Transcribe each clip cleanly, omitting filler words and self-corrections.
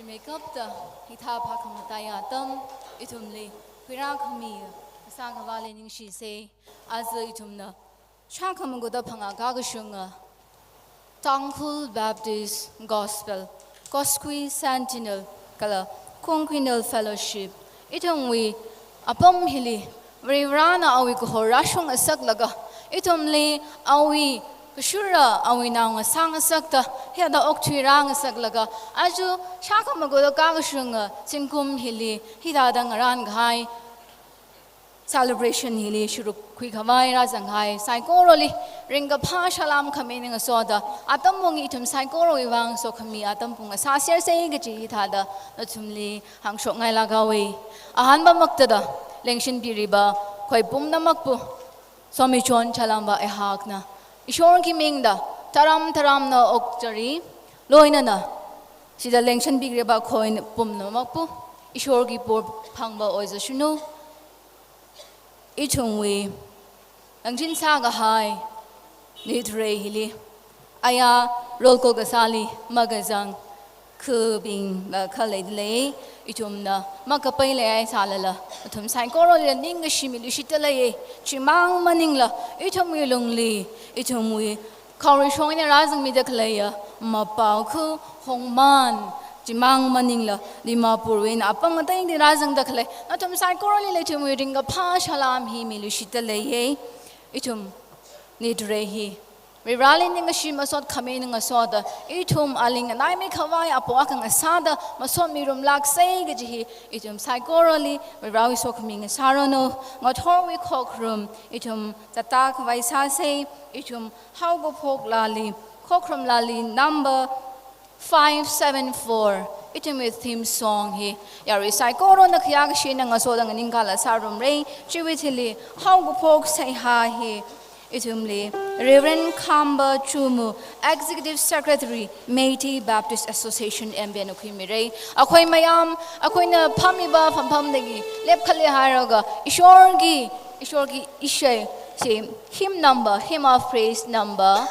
Makeup the Hita Pakamataya Itumli, Pira Khami, Sangava Lening she say, as the Itumna, Shakamugoda Pangagagashunga, Tangkhul Baptist Gospel, QUASQUICENTENNIAL, Kala, QUINQUENNIAL Fellowship, Itumwi, Apom Hilly, Verana Awiko Rashung a Saglaga, Itumli, Awi. Shura awi na nga sang sakta he da oktui rang saklaga aju shaka magoda kagashunga simkum hili hida da ngaran ghai celebration hili shuru kui khawai ra zanghai saikoro li ringa pha shalam khame ning soda atam mongi itum saikoro iwang so khami atam punga sa ser sei ge chi thada na chumli hangshok ngai la gawi ahan ba maktada lengshin piriba khoi pum namakpu somi chon chalamba e hakna Ishor ki mingda taram na okjari loina na sida lengshan bigre ba coin pum na makpu ishor ki por phangba oiza shunu ichungwi langjin sa ga hai nitre hili aya rolko gasali magazang khubing ba khalai ichumna makapai le ai salala thum sai koro le ning shimilu shitalaye chimang maningla ichumwi longli ichumwi khawri shongina razang mi daklaya mapau khu hongman chimang maningla dimapur win apang tai di razang daklay athum sai koro le chumwi ringa pha shalam hi milu shitalaye ichum nidre hi Rallying a she masot coming a soda, itum aling and I make Hawaii apoakang a sada, masot mirum lak say gaji, itum psychorally, Rawi so coming a sarano, Ngathor Khokharum, itum tatak vaisase, itum Haokaphok lali, Khokharum lali number 574. Itum with theme song he, Yari psychoro na kyagashin and a soda and ingala sarum ray, Jubilee, Haokaphok Seiha he. Itumli, Reverend Khamba Chumu, Executive Secretary, Meitei Baptist Association, MBN Okimire, Akoy Mayam, Akoy na Pamiba from Pamdegi, Lep Kali Haraga, Ishorgi, Ishe, say, hymn number, hymn of praise number,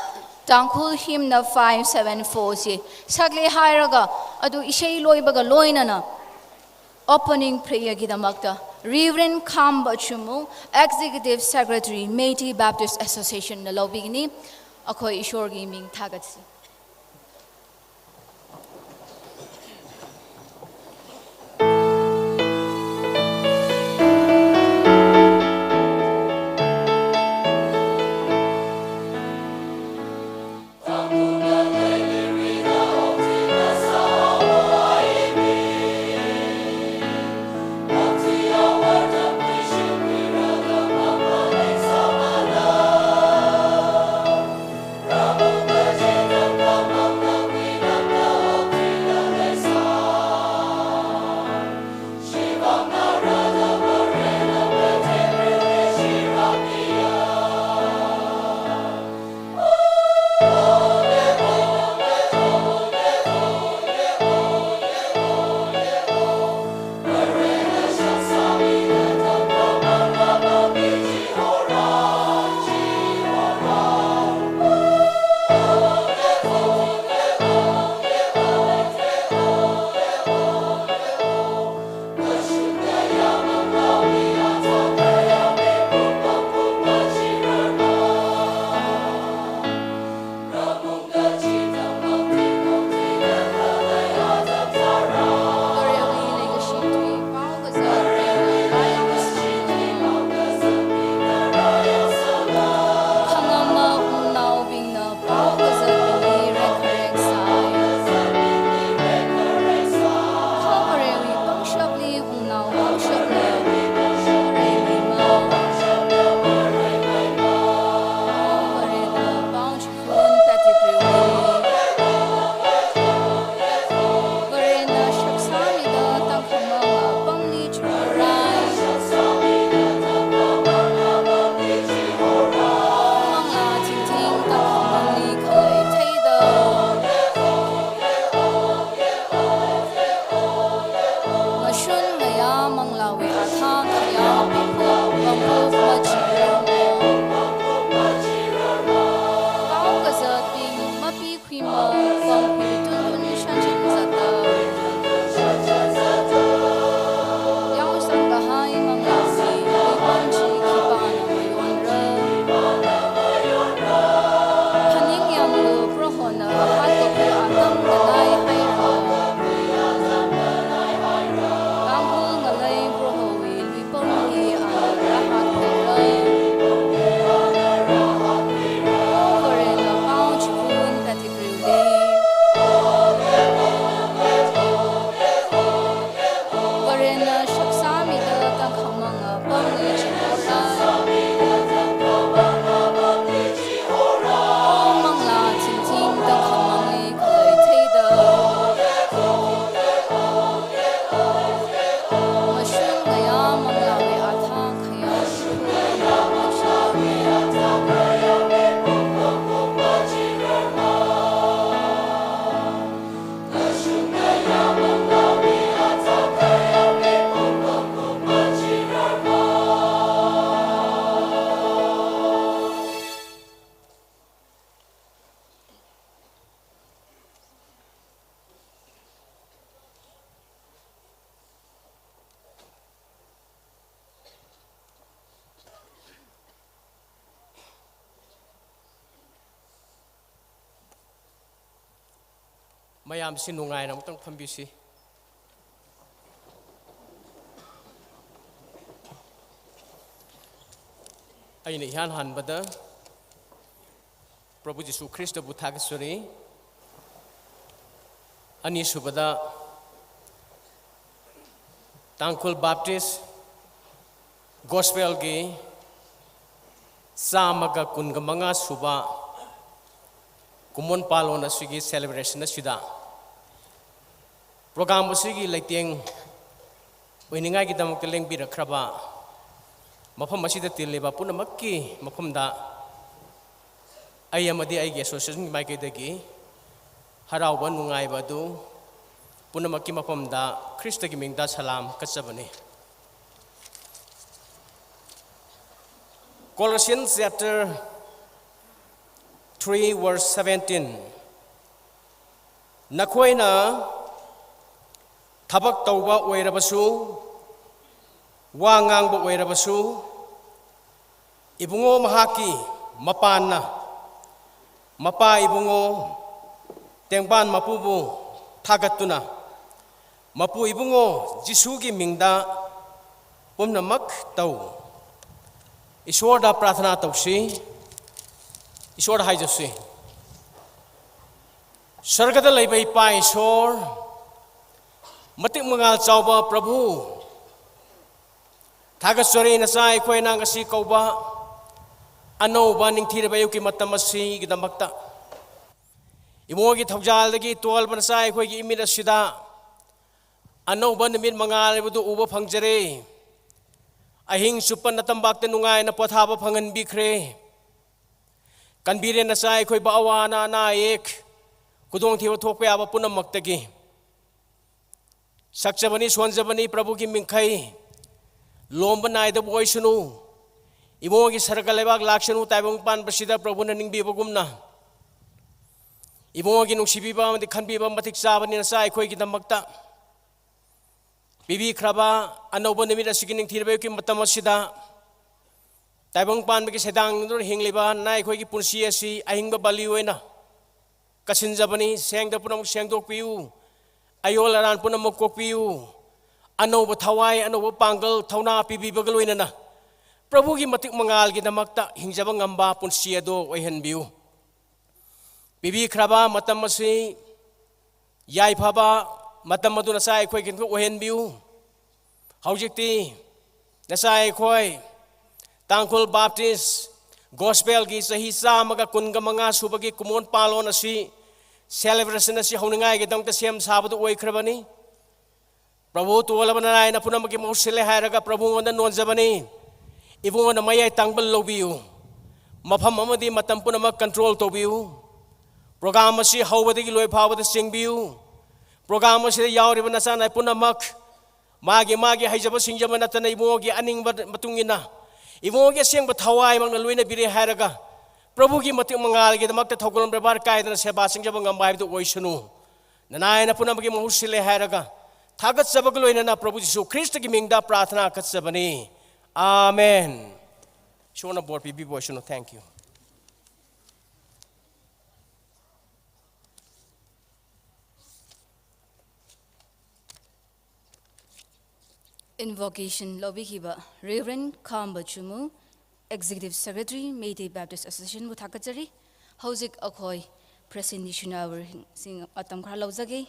Tangkhul hymn number 574, say, Sagli Haraga, Adu Ishe Loibaga Loinana, opening prayer Gidamakta. Reverend Khamba Chumu, Executive Secretary, Meitei Baptist Association, na lobbying akoy ishor gaming tagatsi. mayam si nungai na mutang pambisi ay na ihan han bada Prabhu Jisu Kristo buthagasuri ani subada Tangkhul Baptist Gospel gi samaga kunga mga suba kumun palo na sige celebration na sida program sige laiteng uininga gi dam keleng bira kraba mafam masida tileba puna makki mafamda ayamadi ai ge association mai ke dagi harawa nungai badu puna makki mafamda Krista gi mingda salam kachabani Colossians chapter 3 verse 17 Nakhoina thabak tawba oirabasu wa ngangba oirabasu ibungo mahaki mapana mapa ibungo tengban mapubu thagatuna mapu ibungo Jisugi mingda pumnamak taw Ishwar da prathana tawsi Ishwar haijasi Sargada laibai pa Ishwar matik mangal chawba Prabhu Thagaswari nasai khoi nang asi kauba anauba ningthira bayuki matamasi gidamakta Imogi thawjal dagi tol banasai khoi gi imira sida anauba nimit mangal budu uba phangjare ahing supan natambak te nungai na pothaba phangan bikre kanbire na sai khoi bawana na ek kudong thiwa thokpe aba punamak tagi sakchabani sonjabani Prabhu ki mingkhai lomba nai da boisunu imogi sarga lebak lakshanu taibong pan basida Prabhu na ningbi bagumna imogi nungsibiba mati khanbiba matik sabani na sai khoi ki damakta Bibi kraba anoba nimit asigining thirbayu ki matam asida taibong pan bagi sedang dur hingliba nai khoi ki punsi asi ahingba bali oina kasinjabani sengda punam sengdok piu ayolaran punam kok piu anoba thawai anoba pangal thauna pibi bagal oina na Prabhu ki matik mangal ki damakta hingjaba ngamba punsi ado oihan biu bibi kraba matam asi yai phaba matam madu nasai khoi kin ko ohen biu haujikti nasai khoi Tangkhul Baptist Gospel gi sahi samaga kunga manga subagi kumon palon asi celebration asi hauningai gi dangta sem sabadu oikrabani Prabhu tolabana na punamagi mosile hairaga Prabhu ngonda nonjabani ibungonda mayai tangbal lobiu mafam amadi matam punamak control tobiu program asi haubadagi loi phawada singbiu program asi yauriba nasana punamak magi haijaba singjaba natana imogi aning matungina imogi sengba thawai mangna loina bire hairaga Prabhu ki matik mangal gi damakta thogolam bebar kaidana seba singjaba ngamba haibdu oisunu nanayana punamagi mahusile hairaga thagat sabag loina na Prabhu Jisu Kristo ki mingda prathana katsabani amen shona bor bibi boisunu thank you Invocation Lobby Hiba Reverend Khamba Chumu Executive Secretary Meitei Baptist Association Muthakachari Hauzik Akhoi Presentation Hour Sing Atam Kharlauzage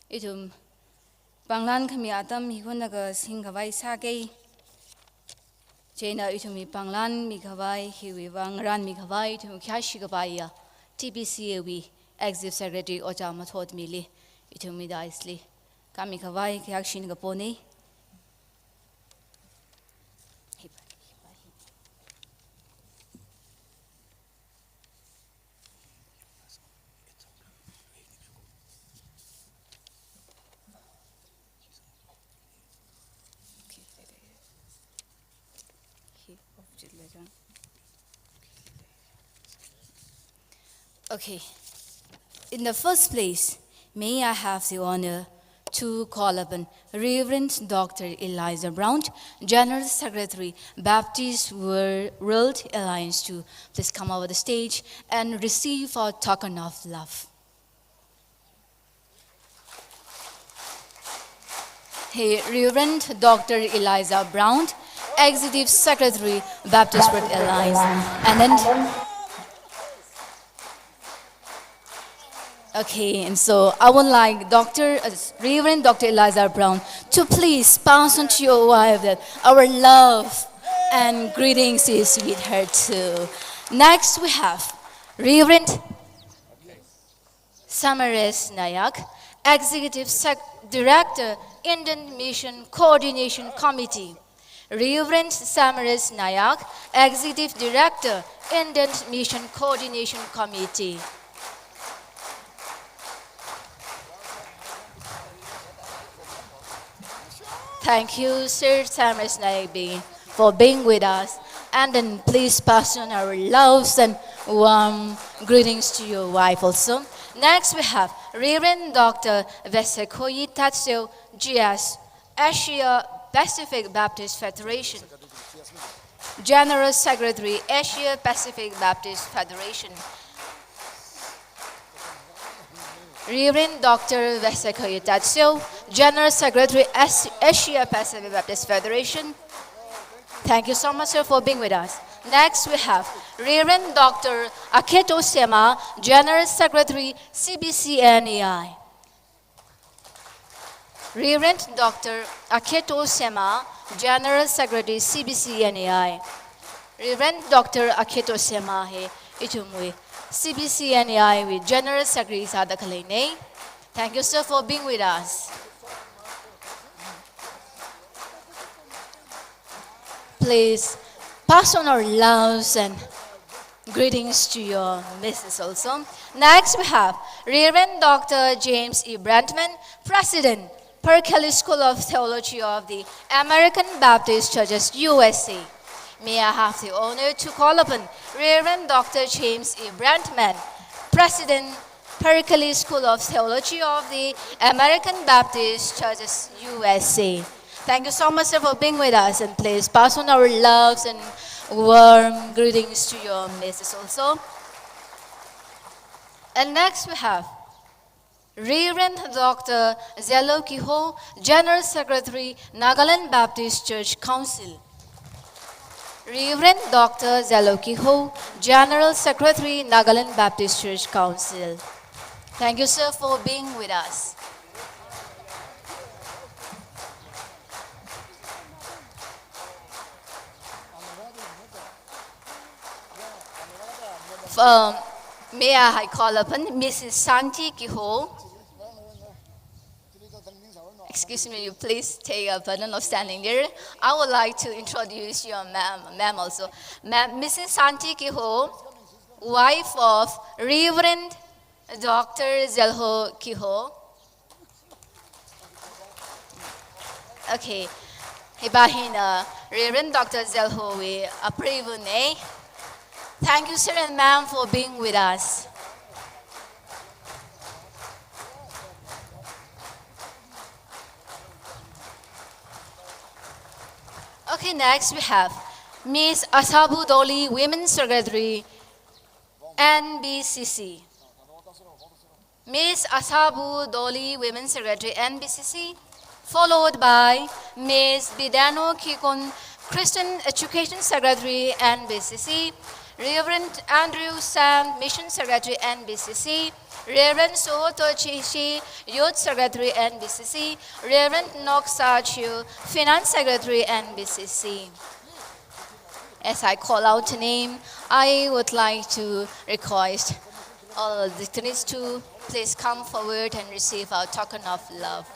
Itum Panglan Khami Atam Hikonaga Singhavai Sage Chena Itumi Panglan Mikhavai Hiwi Wangran Mikhavai Tum Khashigabaya TBCA Executive Secretary Ojama Thot Mili Itumi Daisli Kamikhavai Kyakshin Gaponi Okay, in the first place, may I have the honor to call upon Reverend Dr. Eliza Brown, General Secretary, Baptist World Alliance, to please come over the stage and receive our token of love. Reverend Dr. Eliza Brown, Executive Secretary, Baptist World Alliance. And then, okay, and so I would like Reverend Dr. Eliza Brown to please pass on to your wife that our love and greetings is with her too. Next we have Reverend Samares Nayak, Executive Director, Indian Mission Coordination Committee. Reverend Samares Nayak, Executive Director, Indian Mission Coordination Committee. Thank you, Sir Samares Nayak, for being with us. And then please pass on our loves and warm greetings to your wife also. Next we have Reverend Dr. Vesekhoyi Tetseo, GS, Asia Pacific Baptist Federation. General Secretary, Asia Pacific Baptist Federation. Reverend Dr. Vesekhoyi Tetseo, General Secretary, Asia Pacific Baptist Federation. Thank you so much, sir, for being with us. Next, we have Reverend Dr. Aketo Sema, General Secretary, CBCNEI. Reverend Dr. Aketo Sema, General Secretary, CBCNEI. Reverend Dr. Aketo Sema, Itumwe, CBCNEI with General Secretary Sada Khalame. Thank you, sir, for being with us. Please pass on our loves and greetings to your missus also. Next we have Reverend Dr. James E. Brantman, President, Berkeley School of Theology of the American Baptist Churches, USA. May I have the honor to call upon Reverend Dr. James E. Brantman, President, Berkeley School of Theology of the American Baptist Churches, USA. Thank you so much, sir, for being with us, and please pass on our loves and warm greetings to your missus also. And next we have Reverend Dr. Zelo Kiho, General Secretary, Nagaland Baptist Church Council. Reverend Dr. Zelo Kiho, General Secretary, Nagaland Baptist Church Council. Thank you, sir, for being with us. May I call upon Mrs. Santi Kiho. Excuse me, you please take a burden of standing there. I would like to introduce your ma'am also. Mrs. Santi Kiho, wife of Reverend Dr. Zelho Kiho. Okay, hibahin Reverend Dr. Zelho we approve ne. Thank you, sir and ma'am, for being with us. Okay, next we have Ms. Asabu Doli, Women's Secretary, NBCC. Ms. Asabu Doli, Women's Secretary, NBCC, followed by Ms. Bidano Kikon, Christian Education Secretary, NBCC, Reverend Andrew Sam, Mission Secretary, NBCC, Reverend Sohoto Chishi, Youth Secretary, NBCC, Reverend Noksa Chu, Finance Secretary, NBCC. As I call out the name, I would like to request all the dignitaries to please come forward and receive our token of love.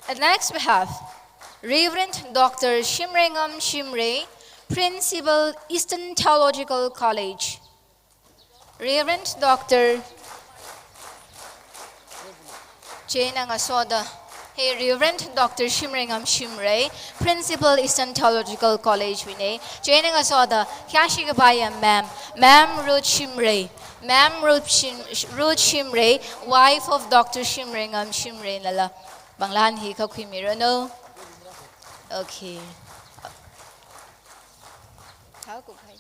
And next we have Reverend Dr. Shimrengam Shimre, Principal, Eastern Theological College. Reverend Dr. Ngathor Hey, Reverend Dr. Shimringam Shimray, Principal Eastern Theological College Winay, Ngathor Khashigabaya Ma'am Ruth Shimray, Ma'am Ruth Shimray, wife of Dr. Shimringam Shimray Lala. Banglan hi ka khimiro no. Okay. Haokaphok.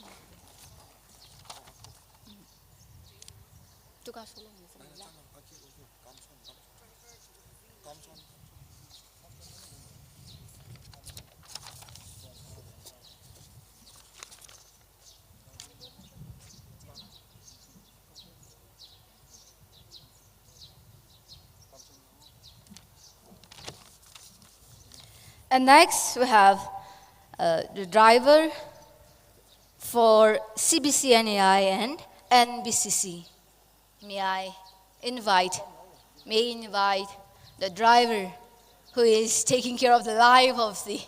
And next we have the driver for CBCNAI and NBCC. May I invite the driver who is taking care of the life of the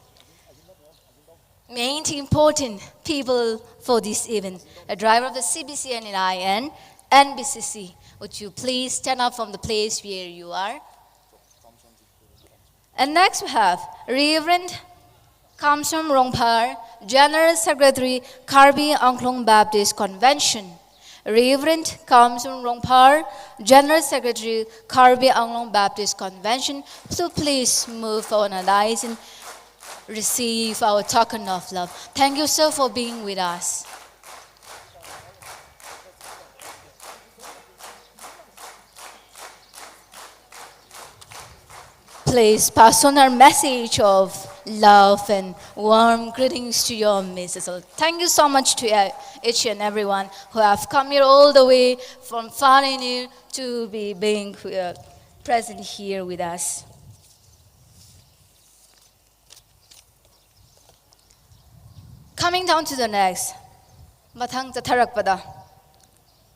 main important people for this event. The driver of the CBCNAI and NBCC. Would you please stand up from the place where you are? And next we have Reverend Kamsom Rongpar, General Secretary, Karbi Angklong Baptist Convention. Reverend Kamsom Rongpar, General Secretary, Karbi Angklong Baptist Convention. So please move forward and receive our token of love. Thank you, sir, for being with us. Please pass on our message of love and warm greetings to your Mrs. Thank you so much to each and everyone who have come here all the way from far and near to be being present here with us. Coming down to the next, Mathang Tatharakpada.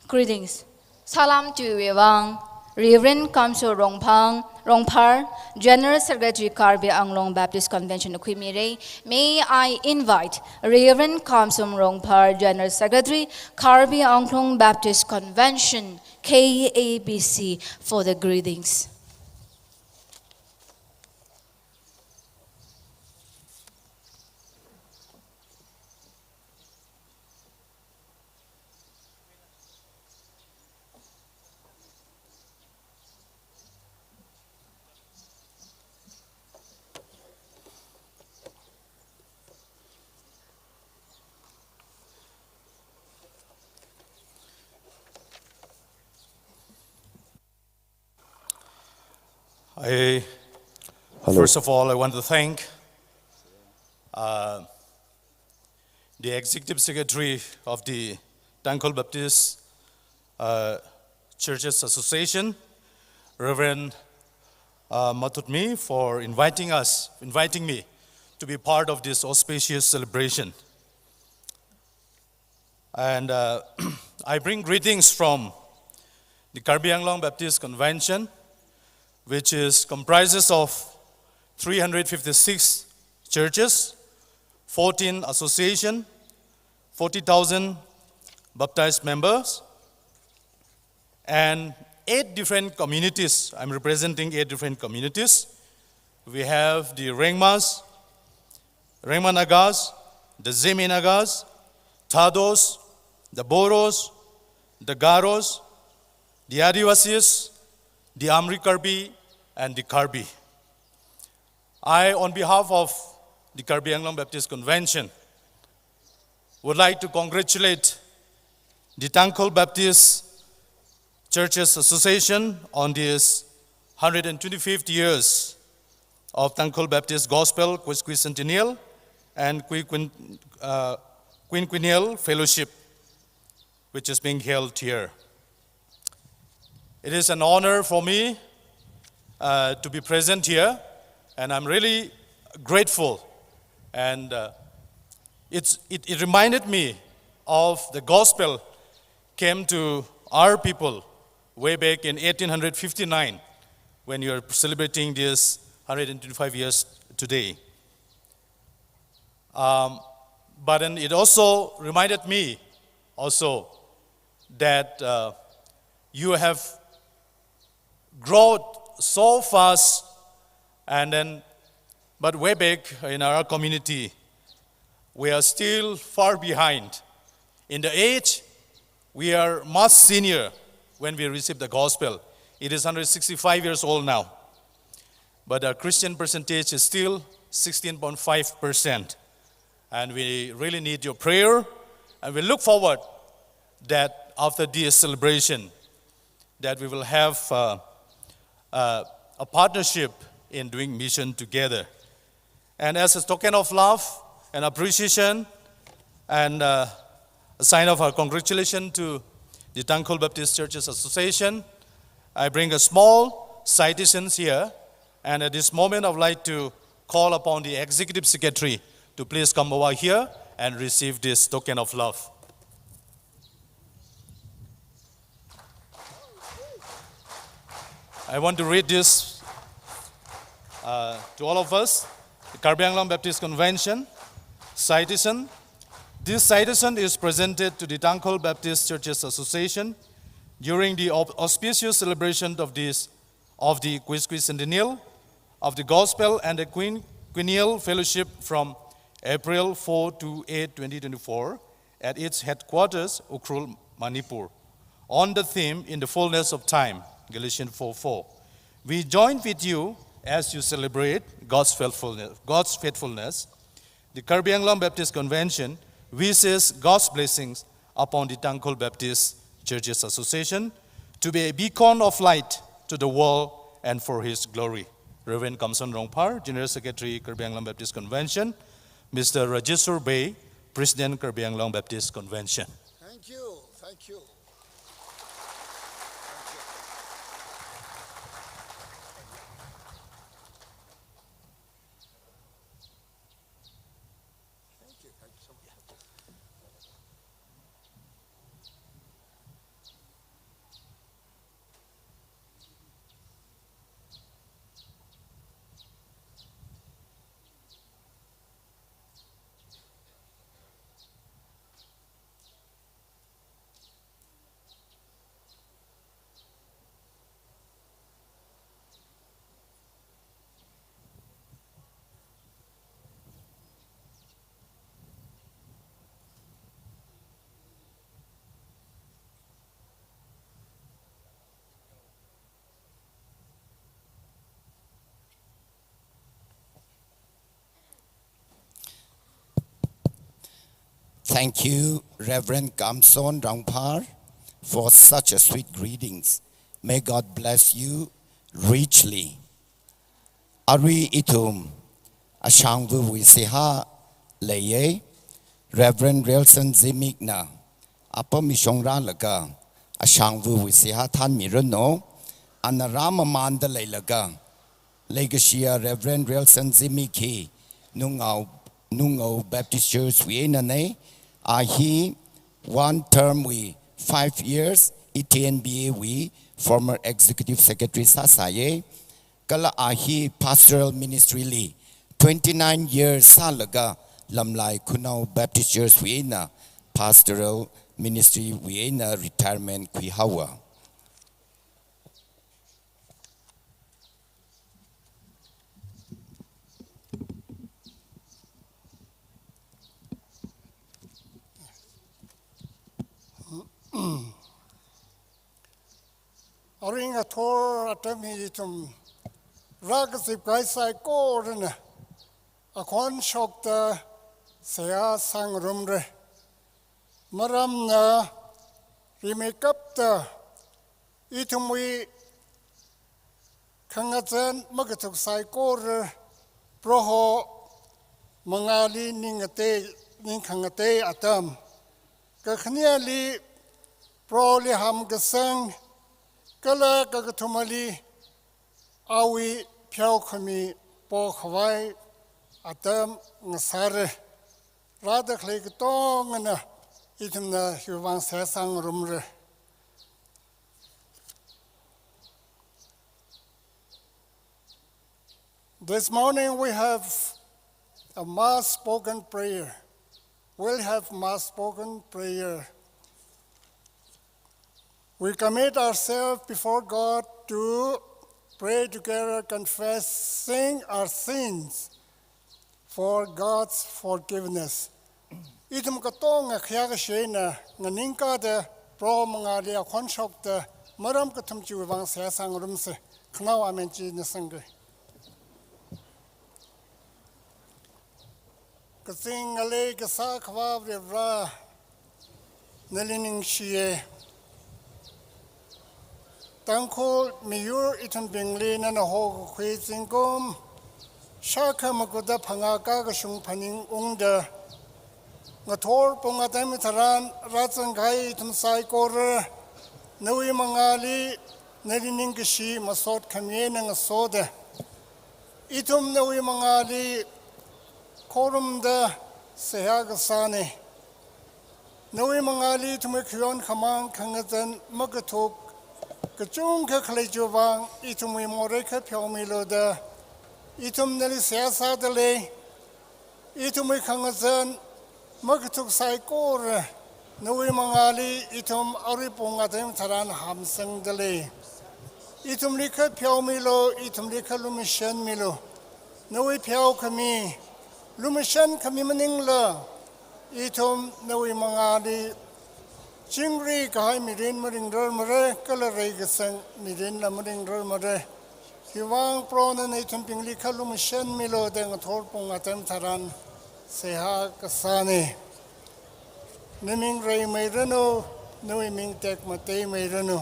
Greetings. Salam to everyone. Reverend Kamso Rongpar, General Secretary Karbi Angklong Baptist Convention of Khimire. May I invite Reverend Kamsom Rongpar, General Secretary Karbi Angklong Baptist Convention, KABC, for the greetings. First of all, I want to thank the Executive Secretary of the Tangkhul Baptist Churches Association, Reverend Masot Laa, for inviting me to be part of this auspicious celebration. And I bring greetings from the Karbi Angklong Baptist Convention, which comprises of 356 churches, 14 associations, 40,000 baptized members, and 8 different communities. I'm representing 8 different communities. We have the Rengma Nagas, the Zimik Nagas, Thados, the Boros, the Garos, the Adivasis, the Amri Karbi, and the Karbi. I, on behalf of the Karbi Angklong Baptist Convention, would like to congratulate the Tangkhul Baptist Churches Association on this 125th years of Tangkhul Baptist Gospel QUASQUICENTENNIAL and QUINQUENNIAL Fellowship, which is being held here. It is an honor for me to be present here, and I'm really grateful. And it reminded me of the gospel came to our people way back in 1859 when you're celebrating this 125 years today. But then it also reminded me also that you have grown so fast, but way back in our community, we are still far behind. In the age, we are much senior when we receive the gospel. It is 165 years old now. But our Christian percentage is still 16.5%. And we really need your prayer. And we look forward that after this celebration, that we will have a partnership in doing mission together. And as a token of love and appreciation and a sign of our congratulations to the Tangkhul Baptist Churches Association, I bring a small citations here. And at this moment, I would like to call upon the Executive Secretary to please come over here and receive this token of love. I want to read this to all of us. The Karbi Anglong Baptist Convention, citation. This citation is presented to the Tangkhul Baptist Churches Association during the auspicious celebration of the QUASQUICENTENNIAL of the Gospel and the Quinquennial Fellowship from April 4 to 8, 2024 at its headquarters, Ukhrul, Manipur, on the theme, In the Fullness of Time, Galatians 4:4. We join with you as you celebrate God's faithfulness. The Karbi Anglong Baptist Convention wishes God's blessings upon the Tangkhul Baptist Churches Association to be a beacon of light to the world and for His glory. Reverend Kamson Rongpar, General Secretary, Karbi Anglong Baptist Convention. Mr. Rajeshwar Bey, President, Karbi Anglong Baptist Convention. Thank you. Thank you. Thank you. Thank you so much. Thank you, Reverend Kamson Rangpar, for such a sweet greetings. May God bless you richly. Ari itum, Ashangva Seiha leye, Reverend Realson Zimik na, Apa Mishongra laga, Ashangva Seiha Tan Mirano, Anarama Manda laga, Legashia Reverend Realson Zimiki, Nungao Baptist Church Vienna. Ahi, one term we 5 years, ETNBA we, former Executive Secretary Sasaye, Kala Ahi Pastoral Ministry Li, 29 years Salaga, Lamlai Kunau Baptist Church Vienna, Pastoral Ministry Vienna, Retirement Kwihawa. Aring Ngathor atami tum ragasip kaisai korna akon shokta Seiha sangrumre maram na rimekapta itumwi kangatsan magatuk sai kor proho mangali ningkangate atam kakhniali proli ham gasang Kala kagatumali awi piao kami po Hawaii atam ngasare rada khlek tong na itumna hiwang sesang rumre. This morning we have a mass spoken prayer. We'll have mass spoken prayer. We commit ourselves before God to pray together, confessing our sins for God's forgiveness. Itum katong nga khya ka shena nga ningka de pro mga lia khonshok de maram ka thumchu wang sa sang rum se khnaw amen chi na sangre. Kasing ale ka sa khwa ra nalining shie Tangkhul miyur itan bingli na Haokaphok zingkom shaka maguda phanga ka shung phaning ungda Ngathor ponga tam tharan ratsangkai itam sai kor nawi mangali narining kishi masot khamye nang soda itum nawi mangali Horam da Seiha gasane nawi mangali tume khyon khamang khangatan magathok kachung ka khlai jowang itumwi more ka phyaumilo da itum nali siyasa dale itumwi khangatan magathok sai kor nawi mangali itum aripong atem tharan hamsang dale itum likha phyaumilo itum likha lumishan milo nawi phyau khami lumishan kami maningla itum nawi mangali chingri kahai mirin maring rar mare kala rei gasang mirin la maring rar mare hiwang prona na itum pingli ka lumishan milo de Ngathor pong atem tharan Seiha kasane naming rei mairano nawi ming tek Meitei mairano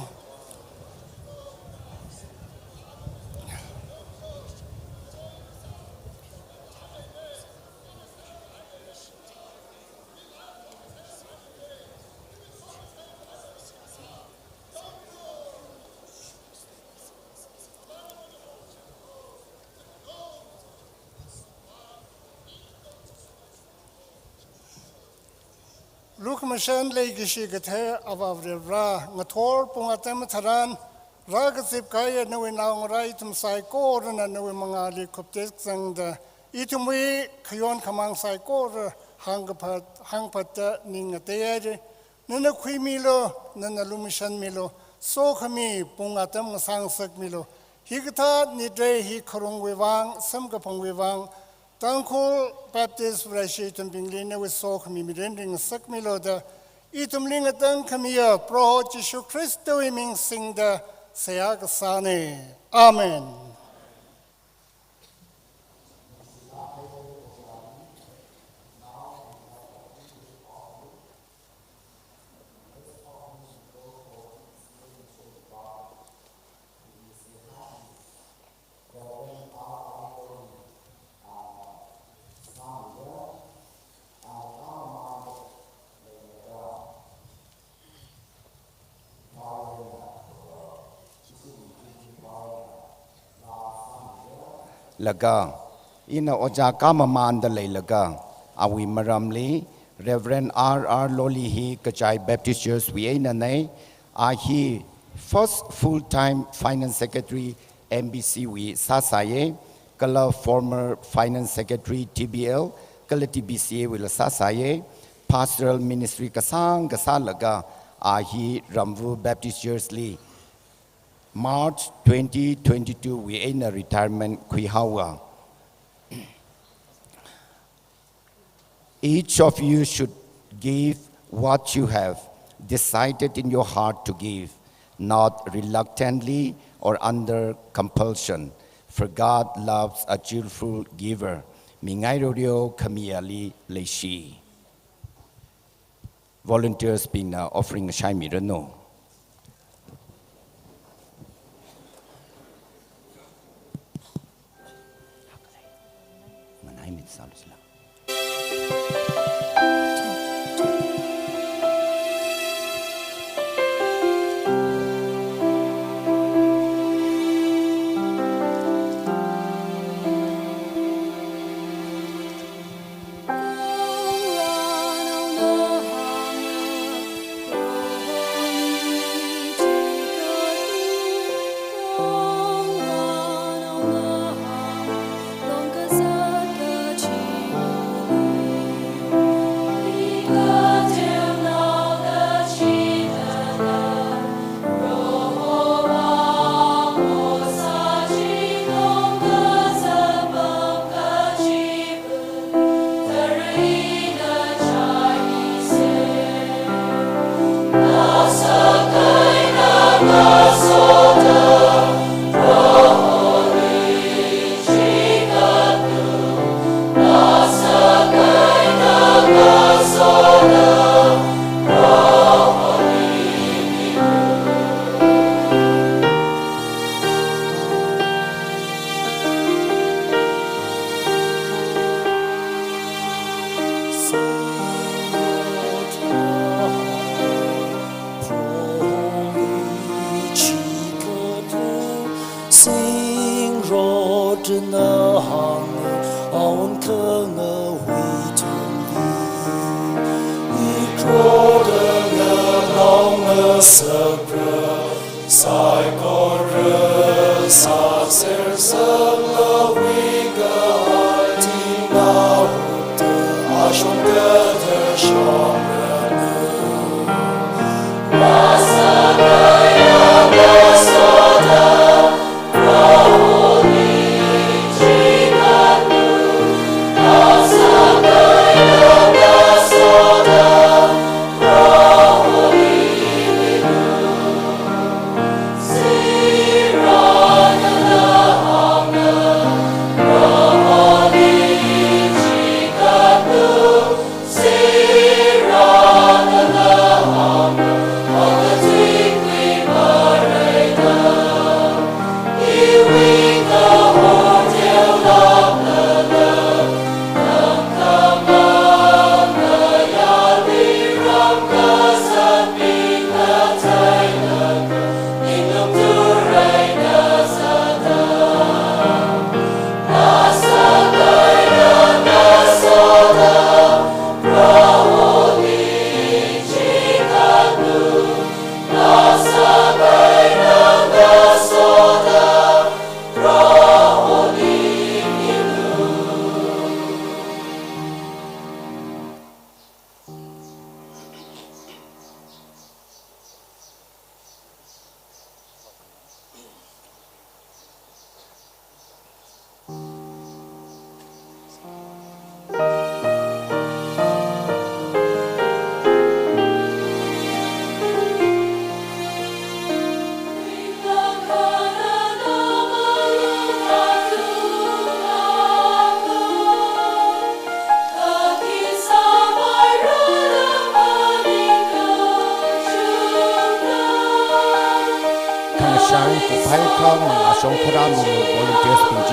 Look Mashan Lake Shigate above the Ra, Ngathor Pongatam Taran, Ragasip Kaya, no in our right to Saikor and no Mangali Koptek and Itumwe, Kayon Kamang Saikor, Hangpata, Ningateade, Nana Quimilo, Nana Lumishan Milo, So Khami, Pongatam Sangsak Milo, Higata, Nidre, Hi Korung Wivang, Samgapong Wivang. Tangkhul Baptist Vrashit and Binglina with Sok Mimidending Sakmiloda, Itumling at Dankamia, Pro Jishu Christo Iming Sing the Seiha Gasane. Amen. Laga ina oja kama mandalay laga awi maramli Reverend R. Lolihi Kachai Baptist Church Vienna ahi first full-time finance secretary MBC we sasaye kala former finance secretary TBL kala TBCA we sasaye pastoral ministry kasang kasalaga ahi Ramvu Baptist Church li March 2022, we in a retirement Kwihawa. Each of you should give what you have decided in your heart to give, not reluctantly or under compulsion, for God loves a cheerful giver. Mingairorio Kamiali Leishi. Volunteers been offering a shai no. 着那行昂克那维特里，一着的那老那色格，塞个人萨塞色那维个尔蒂那乌的阿雄格的上人。Themshang kupai Khami Ashangva volunteers PG.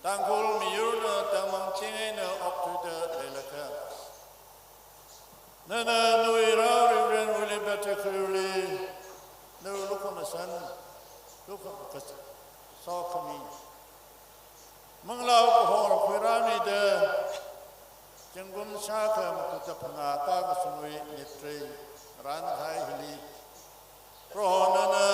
Tangkhul miurna tamang tingena up to the delaka. Nana nui rau ren wili Vesekhoyi no lukon san lukon kas so Khami. Manglau ko hor khirani de jenggun shaka mukta phanga ka sunui nitre ran khai hili. Rohana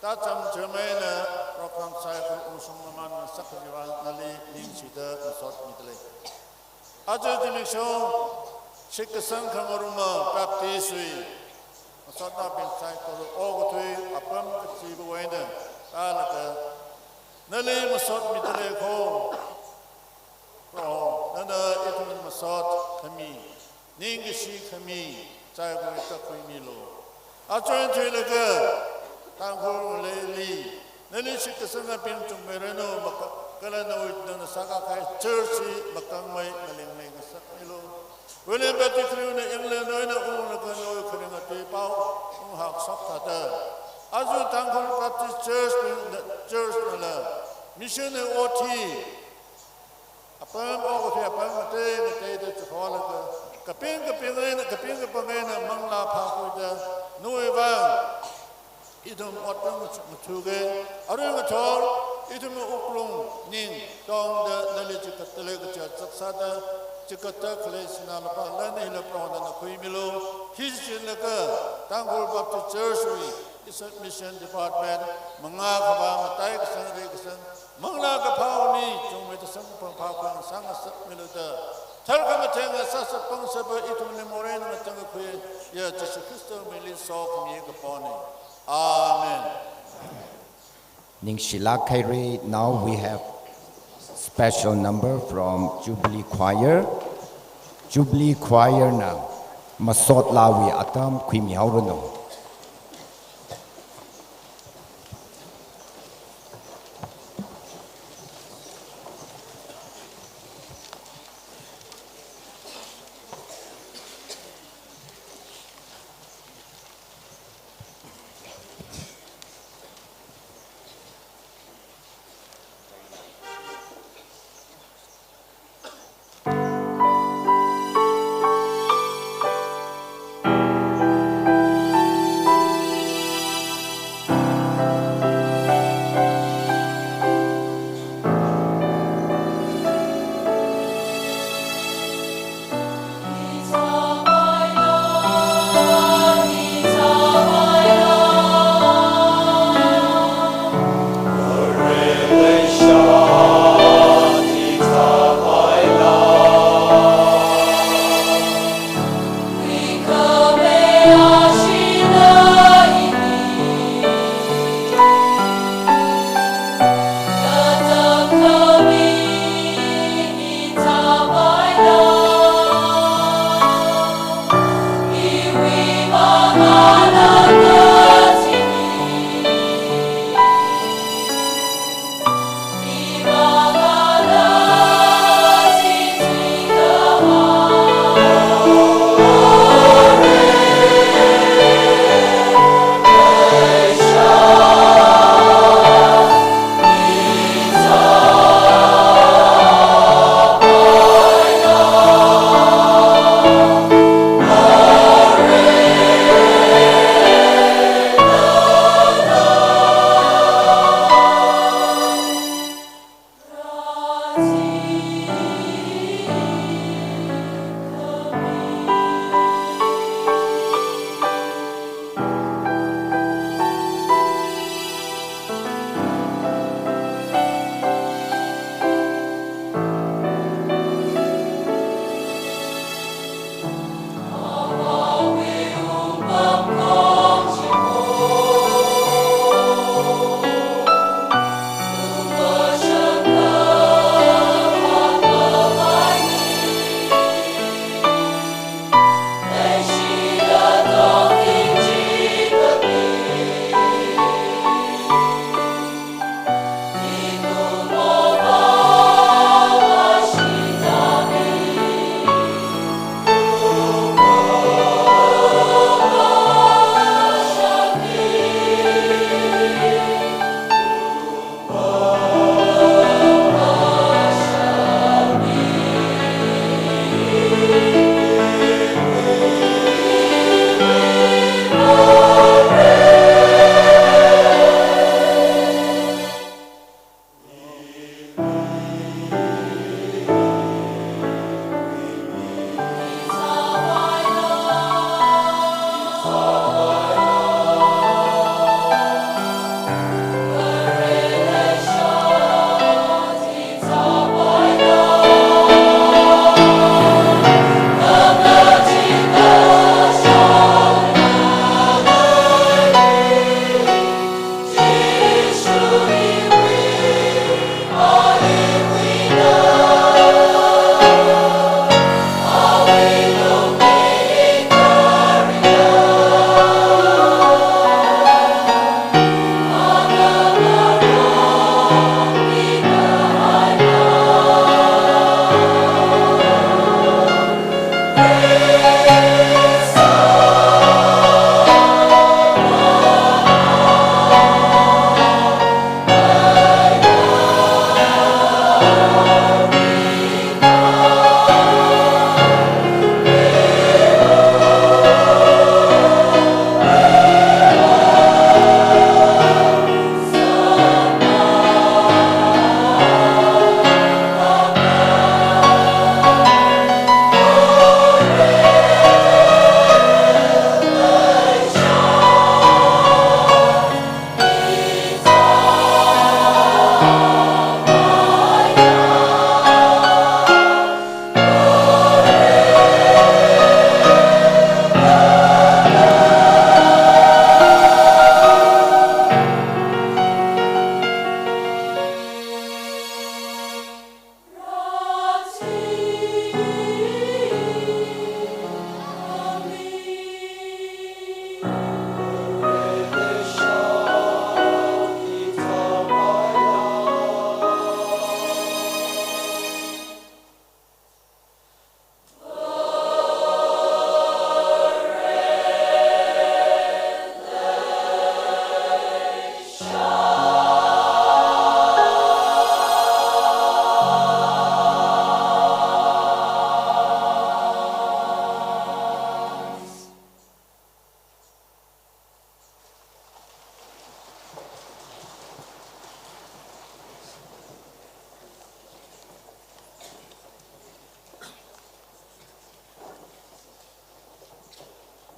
Thotchan Jemena Rokam Saiful Usungman Sakrivan Nali Linsida Masot Laa. Aja Zimik Shikasang Kanguruma Baptisui Masot Laa bin Saiful Ogutui Apam Kachibu Wenda Alaka Nali Masot Midale Ko Roh Nana Itun Masot Khami Ningishi Khami Saiful Takui Milo Aja Twilaga Tangkhul Leli Neli Shikasanga Pin Tumbereno Kalana with the Saka Church Makamai Maling Sakilo William Betty Crew in England, no one can go to Pao, who have soft as you Tangkhul Baptist Church, Mission OT, a perm over a perm day, the Holocaust, Kapinga Pamena, Mangla Pakuda, no Evan, Idum Otum Matuge, Arumator, Idum Uplum, Nin, Dong the Legislature, Sada. Chikata Clays in Alabama, in the Prawn and the Quimilo, his Jinaka, Tangkhul Baptist Church, is a mission department, Mangakaba, Matai, San Rickson, Mangaka Pauli, Chumu, the Sun from Papa, and Sanga Milita, Tarkamatanga, Sasa Ponsaba, Itum Morena, Matanga Queen, yes, Jesus Christo, Millie saw from Yakaponi. Amen. Ning Shila Kairi, now we have special number from Jubilee Choir. Jubilee Choir now. Masot Laa we atam Kwimi Haurono.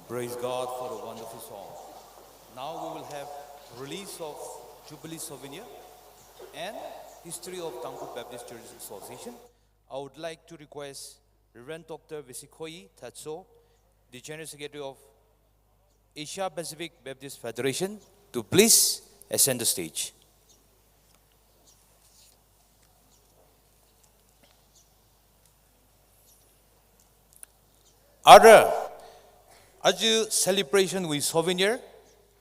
Praise God for a wonderful song. Now we will have release of Jubilee Souvenir and history of Tangkhul Baptist Churches Association. I would like to request Reverend Dr. Vesekhoyi Tetseo, the General Secretary of Asia Pacific Baptist Federation, to please ascend the stage. Other Aju celebration with Souvenir,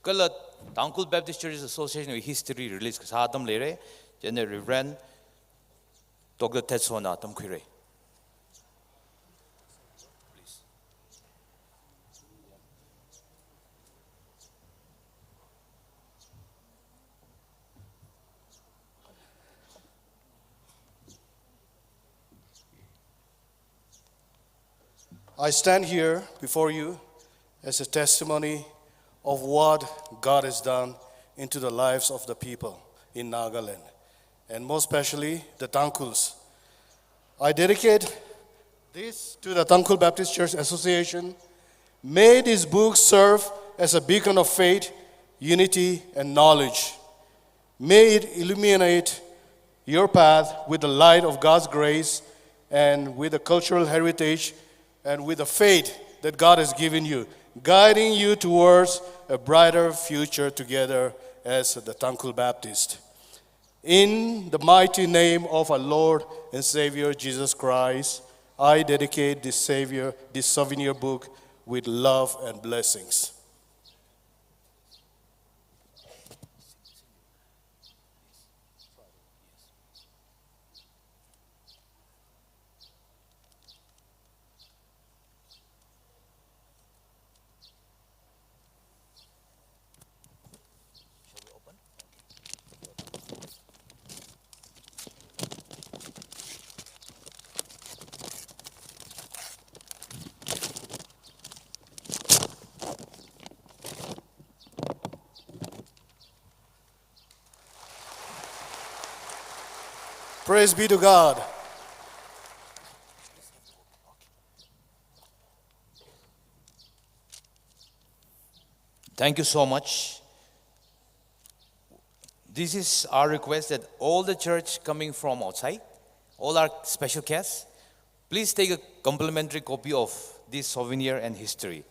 Kalat Tangkhul Baptist Churches Association with history release Kasadam Lere, General Reverend Dr. Tetseo na Tamkhire. I stand here before you as a testimony of what God has done into the lives of the people in Nagaland, and most especially the Tangkhuls. I dedicate this to the Tangkhul Baptist Church Association. May this book serve as a beacon of faith, unity, and knowledge. May it illuminate your path with the light of God's grace and with the cultural heritage and with the faith that God has given you, guiding you towards a brighter future together as the Tangkhul Baptist. In the mighty name of our Lord and Savior Jesus Christ, I dedicate this souvenir book with love and blessings. Praise be to God. Thank you so much. This is our request that all the church coming from outside, all our special guests, please take a complimentary copy of this souvenir and history.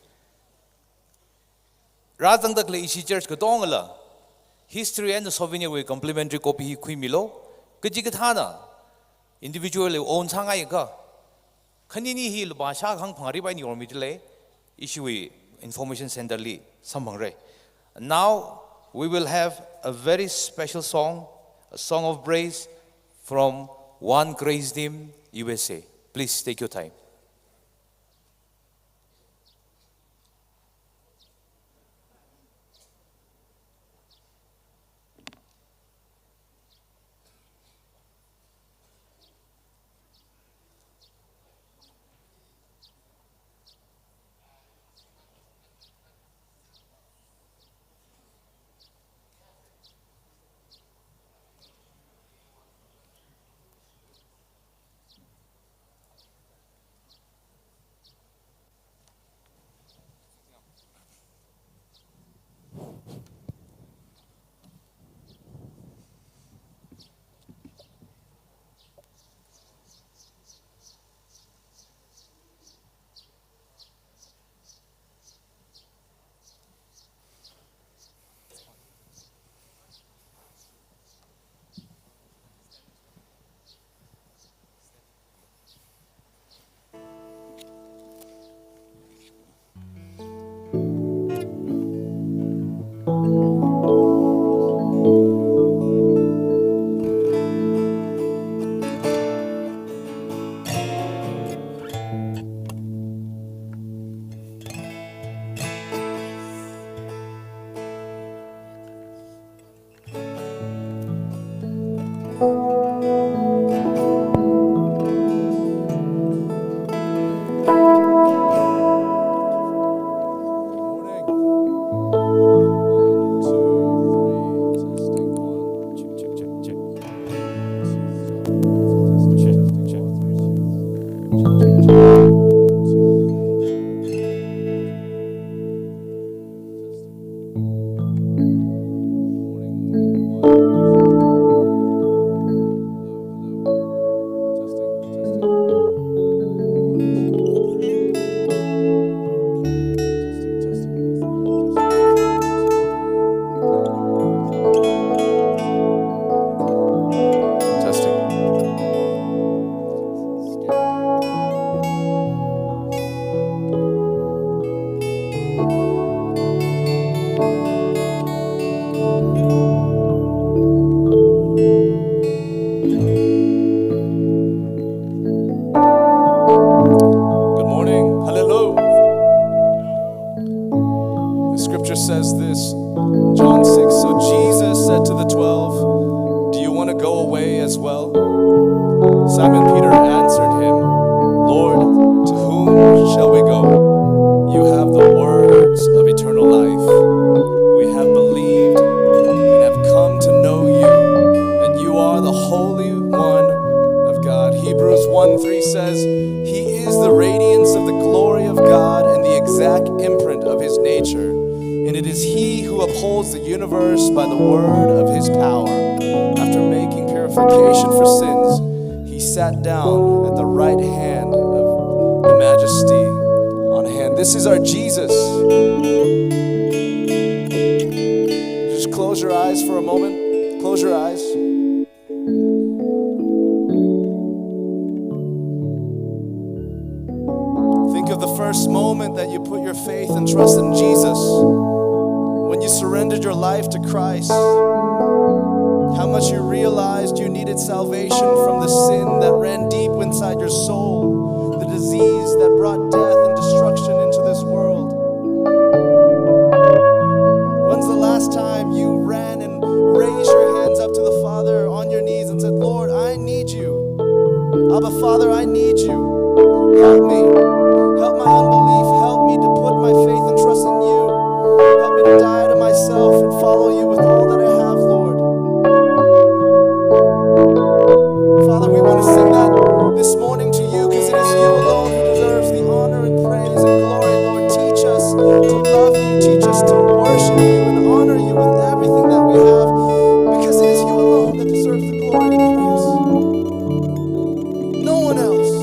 Rather than the church ka history and the souvenir with complimentary copy hi kui milo. Kachigat individually own sangai ka kanini hi basha khang phangri bai ni ormitile issue information center li samhangre. Now we will have a very special song, a song of praise from One Grace Team USA. Please take your time. Simon Peter answered him, Lord, to whom shall we go? You have the words of eternal life. We have believed and have come to know you, and you are the Holy One of God. Hebrews 1:3 says, He is the radiance of the glory of God and the exact imprint of his nature. And it is he who upholds the universe by the word of his power. After making purification for sins, he sat down at the right hand of the majesty on hand. This is our Jesus. Just close your eyes for a moment. Close your eyes. Think of the first moment that you put your faith and trust in Jesus. When you surrendered your life to Christ, how much you realized you needed salvation from the sin that ran deep inside your soul, the disease that brought death and destruction into this world. When's the last time you ran and raised your hands up to the Father on your knees and said, Lord, I need you. Abba, Father, I need you. Help me. Help my unbelief. Help me to put my faith and trust in you. Help me to die to myself and follow you with all that I have, Lord. Father, we want to sing that this morning to you because it is you alone who deserves the honor and praise and glory, Lord. Teach us to love you. Teach us to worship you and honor you with everything that we have because it is you alone that deserves the glory and praise. No one else.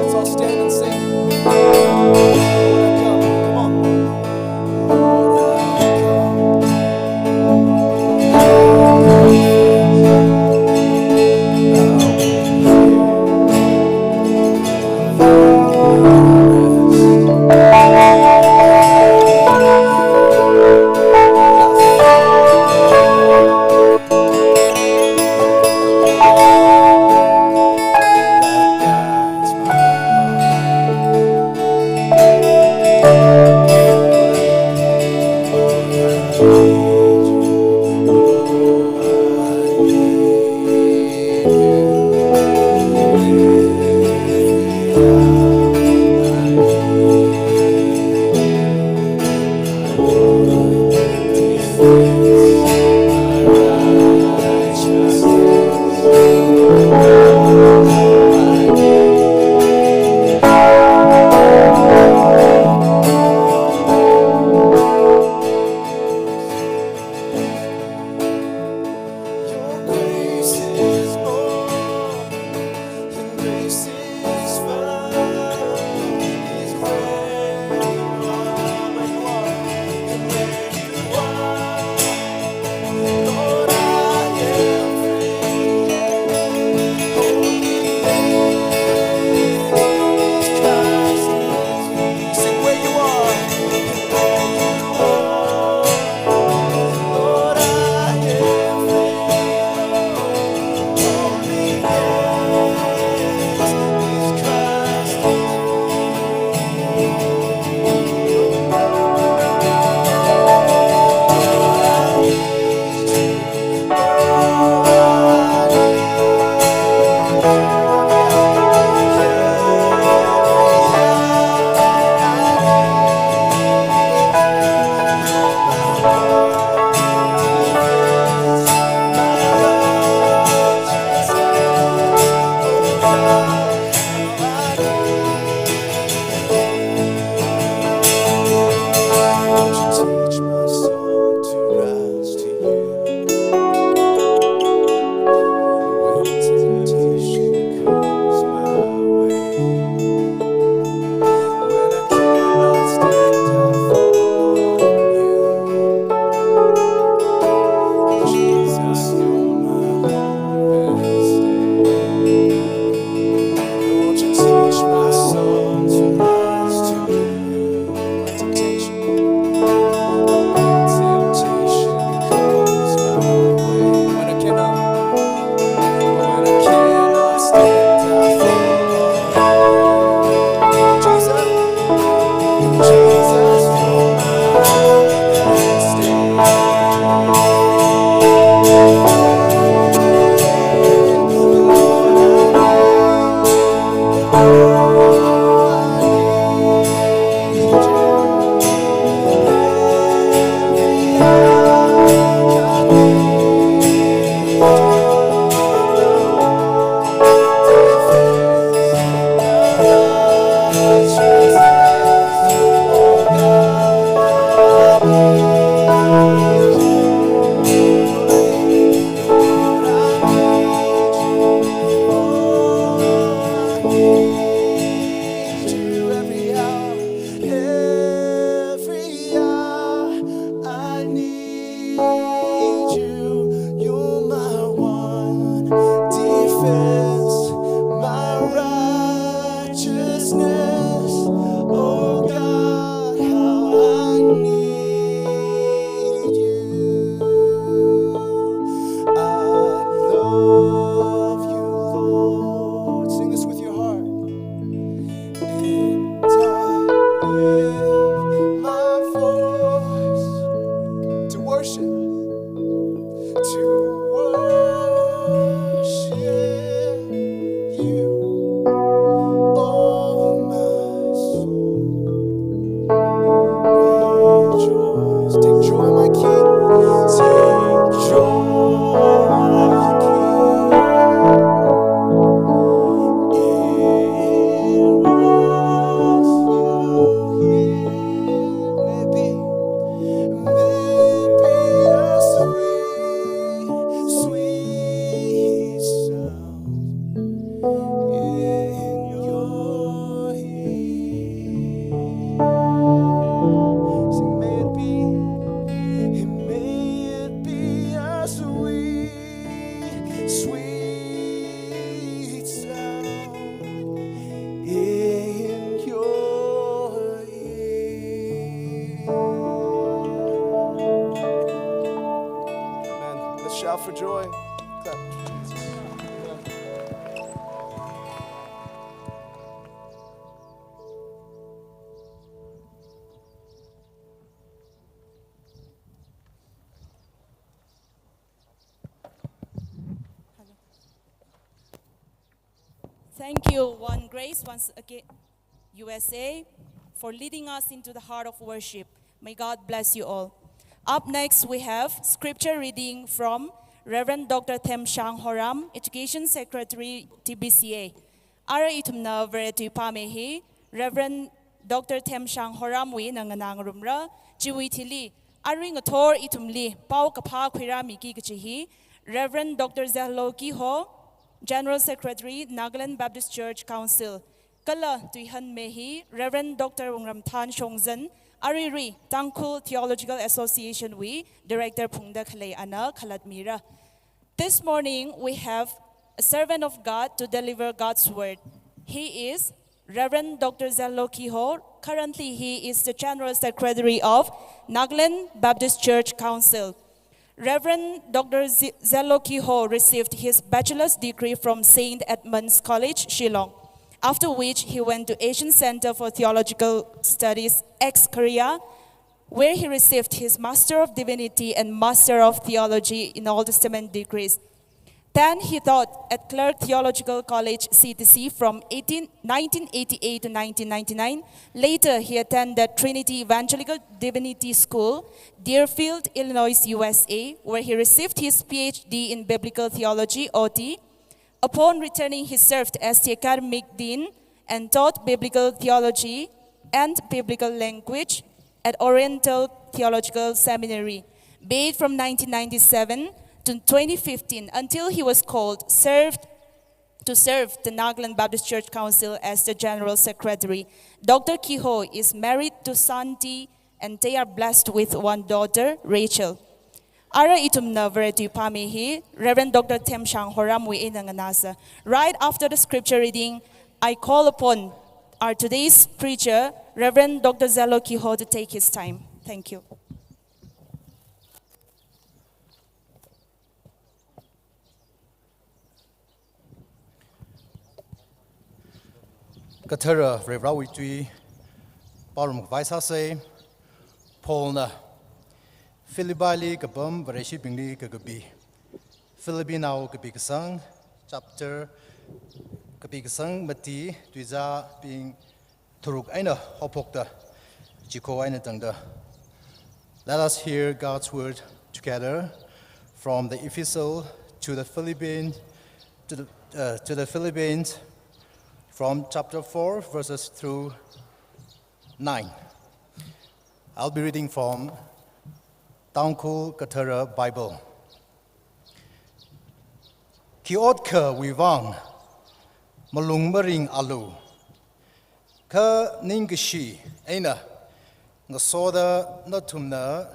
Let's all stand and sing. Lord, I come. Come on. Lord, I joy. Clap. Thank you, One Grace, once again, USA, for leading us into the heart of worship. May God bless you all. Up next, we have scripture reading from Reverend Dr. Themshang Horam, Education Secretary, TBCA. Ara itumna Varetui Pame Reverend Dr. Themshang Horam wi nanganang rumra, Jiwi Tili, Ari Ngathor itumli, Paokapha Khirami Kikichi, Reverend Dr. Zaloki Ho, General Secretary, Nagaland Baptist Church Council. Kala Tuihan Mehi, Reverend Dr. Wongram Tan Shongzan, Ariri, Tangkhul Theological Association we, Director Pungda Khalei Ana Khalatmira. This morning we have a servant of God to deliver God's word. He is Reverend Dr. Zaloki Ho. Currently he is the General Secretary of Nagaland Baptist Church Council. Reverend Dr. Zaloki Ho received his bachelor's degree from St. Edmund's College, Shillong, after which he went to Asian Center for Theological Studies, ex-Korea, where he received his Master of Divinity and Master of Theology in Old Testament degrees. Then he taught at Clark Theological College, CTC, from 1988 to 1999. Later, he attended Trinity Evangelical Divinity School, Deerfield, Illinois, USA, where he received his PhD in Biblical Theology, OT. Upon returning, he served as the academic dean and taught biblical theology and biblical language at Oriental Theological Seminary, Bayed from 1997 to 2015 until he was called to serve the Nagaland Baptist Church Council as the General Secretary. Dr. Kiho is married to Santi and they are blessed with one daughter, Rachel. Ara itumna Varetui Pame Reverend Dr. Themshang Horam wi inanganasa. Right after the scripture reading, I call upon our today's preacher, Reverend Dr. Zaloki Ho, to take his time. Thank you. Katara Varetui Parum Vaisase Polna Philibali Kabum Vareshi Bingli Kagabi Filipino Kabikasang chapter Kabikasang Mati Twiza being Turuk Aina Hopokta Jiko Aina Tangda. Let us hear God's word together from the epistle to the Philippines from chapter 4 verses through 9. I'll be reading from Tangkhul Katara Bible. Kiodka Wivang Malung Maring Alu Ka Ningashi Aina Ngasoda Natumna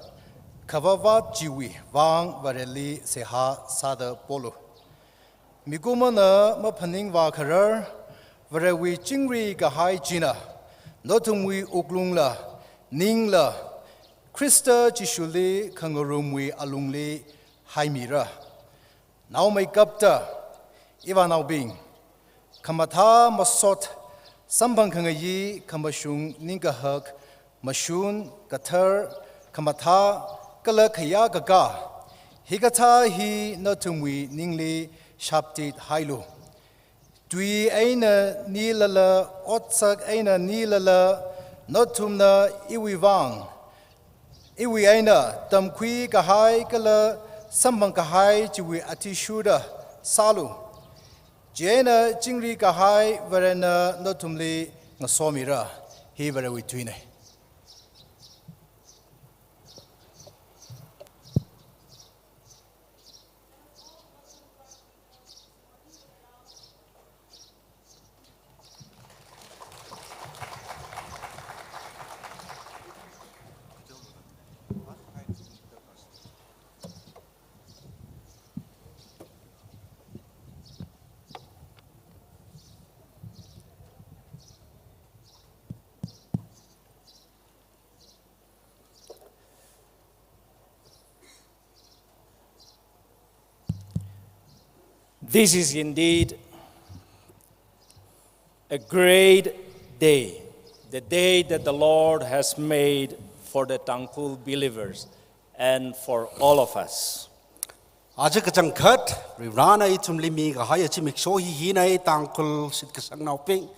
Kavavat Jiwi Vang Vareli Seiha Sada Polo Migumana Mapaning Vakarar Varewi Jingri Gahai Jina Notumwi Uglungla Ningla Krista Jishuli Kangurumwi Alungli Haimira Now make up the Ivanau Bing Kamata Masot Sambang Kangayi Kamashung Ningahak Mashun Gatar Kamata Kala Kaya Gaga Higata Hi Notumwi Ningli Shaptit Hailu Dui Aina Nilala Otsak Aina Nilala Notumna Iwivang Iwi Aina Damkui Kahai Kala Sambang Kahai Jiwi Atishuda Salu Jena Jingri Kahai Verena Notumli Nasomira He Varetui. This is indeed a great day, the day that the Lord has made for the Tangkhul believers and for all of us. Aja kacang khat, rana itum limi kahai aci mikso hi nai Tangkhul sit kasang nauping,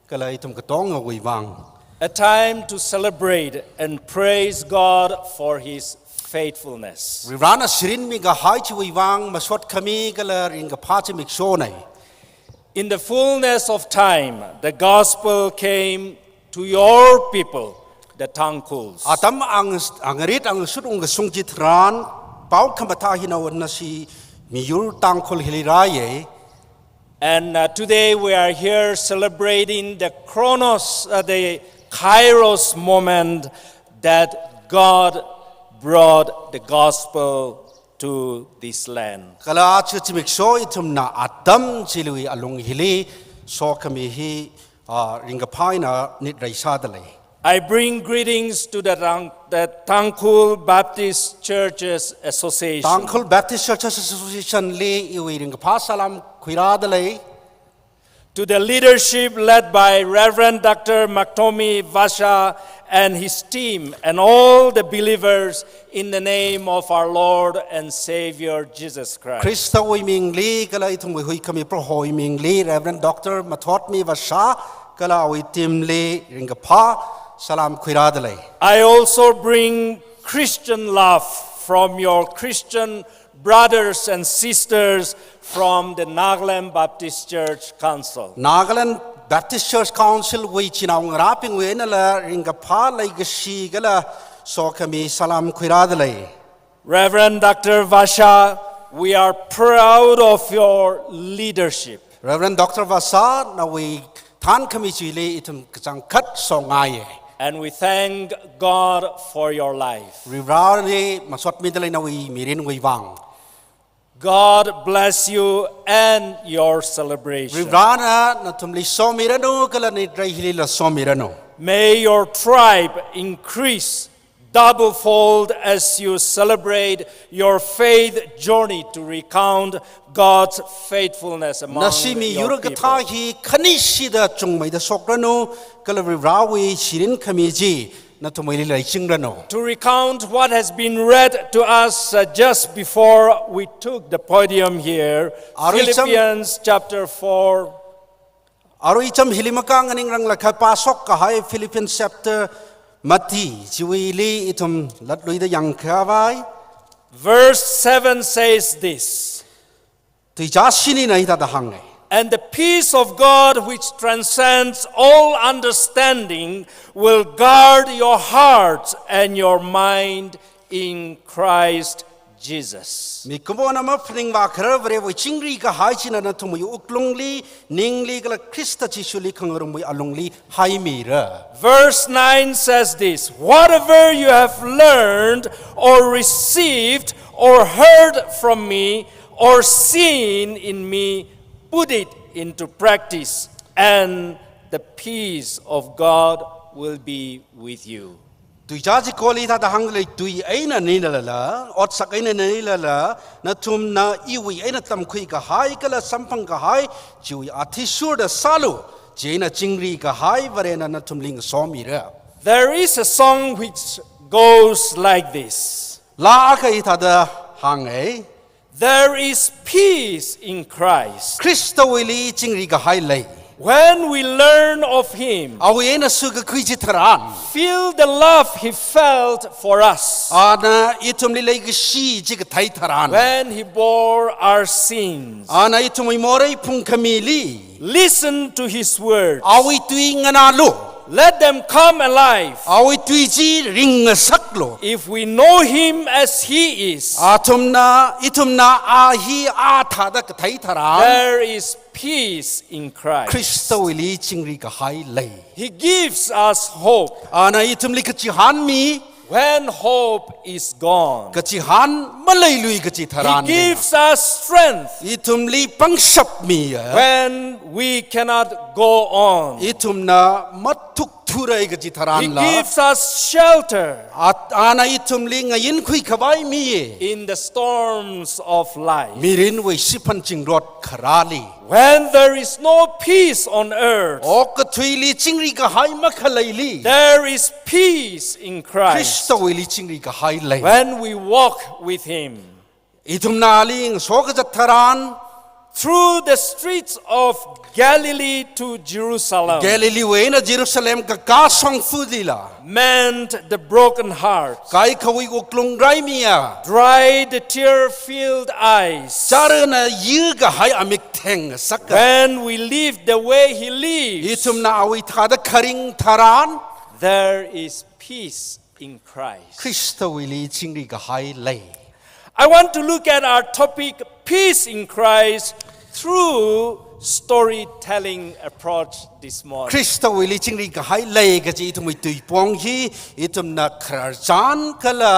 kala itum katong awivang. A time to celebrate and praise God for His faithfulness. Rana sirin mi kahai ci wivang masot Khami kala ringa paci mikso nai. In the fullness of time, the gospel came to your people, the Tangkhuls. Atam angarit ang sut ung gasung jitran, Paokapha hinawan na si miyur Tangkhul hiliraye. And today we are here celebrating the the Kairos moment that God brought the gospel to this land. Kala chimikso itum na atam chilui alung hili so kami hi ringapai na nit raisadale. I bring greetings to the Tangkhul Baptist Churches Association. Tangkhul Baptist Churches Association li iwi ringapa salam kuiradale. To the leadership led by Reverend Dr. Maktomi Vasha and his team and all the believers in the name of our Lord and Savior Jesus Christ. Krista wi mingli kala itum wi kami pro hoi mingli Reverend Dr. Maktomi Vasha kala wi timli ringapa salam kuiradale. I also bring Christian love from your Christian brothers and sisters from the Nagaland Baptist Church Council. Nagaland Baptist Church Council we chinaung raping we na la ringapa lai gashi gala so kami salam kuiradale. Reverend Dr. Vasha, we are proud of your leadership. Reverend Dr. Vasha na we tan kami chile itum kachang kat so ngaye. And we thank God for your life. Rivrani masot midalay na we mirin we wang. God bless you and your celebration. Rivrana na tumli so mirano kala ni drahili la so mirano. May your tribe increase doublefold as you celebrate your faith journey to recount God's faithfulness among Nasimi your yurga people. tahi kanishida chungmay da sokrano kala rivrawi shirin kamiji na tumili la chingrano. To recount what has been read to us just before we took the podium here, Philippians chapter 4. Aro icham hilimakang aning rang lakha pasok kahai Philippians chapter Mati chiwili itum latluida yang kawai. Verse 7 says this. Tijashini na ita dahangai. And the peace of God which transcends all understanding will guard your hearts and your mind in Christ Jesus. Mi kubo na mapning wa kravre wo chingri ka haichina na tumu uklungli ningli kala Krista chisuli kangarumui alungli haimira. Verse 9 says this, whatever you have learned or received or heard from me or seen in me, put it into practice, and the peace of God will be with you. Tui jaji koli ta dahangle tui aina nilala ot sakaina nilala na tum na iwi aina tamkhui ka hai kala sampang ka hai chui athishur da salu jena chingri ka hai varena na tumling somira. There is a song which goes like this. La ka ita da hangai. There is peace in Christ. Krista wili chingri ka hai lay. When we learn of Him, awena suga kuiji taran. Feel the love He felt for us. Ana itum lilay gishi jig thai taran. When He bore our sins. Ana itum imorei pung kamili. Listen to His words. Awi tui nganalu. Let them come alive. Awi tui ji ring saklo. If we know Him as He is, itumna ahi athada thai taran. There is peace in Christ. Krista wili chingri ka hai lay. He gives us hope. Ana itum likachihan mi. When hope is gone, kachihan malay lui kachi taran. He gives us strength. Itum li pangshap mi. When we cannot go on, itumna matuk thurai ga ji He tharan la gives us shelter ana itum li nga yin khui khabai mi in the storms of life. mirin we sipan chingrot kharali When there is no peace on earth, ok thui li chingri ka hai ma khalai li there is peace in Christ. Kristo we li chingri ka hai lai When we walk with Him itum na ling so ga tharan through the streets of Galilee to Jerusalem, Galilee we na Jerusalem ka song fu di la mend the broken heart, kai khawi ko klung rai mia dry the tear-filled eyes. char na yi ga hai amik theng sak When we live the way He lives, itum na awi tha da kharing tharan there is peace in Christ. Kristo we li chingri ka hai lai I want to look at our topic, peace in Christ, through storytelling approach this morning. Kristo we li chingri ka hai lai ga ji itum tui pong hi itum na khar chan kala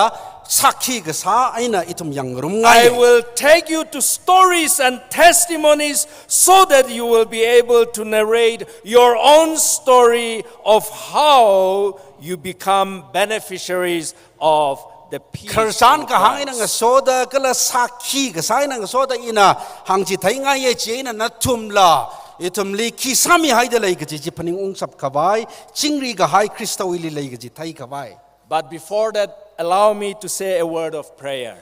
sakhi ga sa aina itum yang rum I ngai will take you to stories and testimonies so that you will be able to narrate your own story of how you become beneficiaries of the peace khar chan in ka hang ina Christ. soda kala sakhi ga sa ina soda ina hang ji thai ngai ye chi ina na thum la itum li ki sami hai da lai ga ji paning ung sap ka bai chingri ga hai Kristo we li lai ga ji thai ka bai But before that, allow me to say a word of prayer.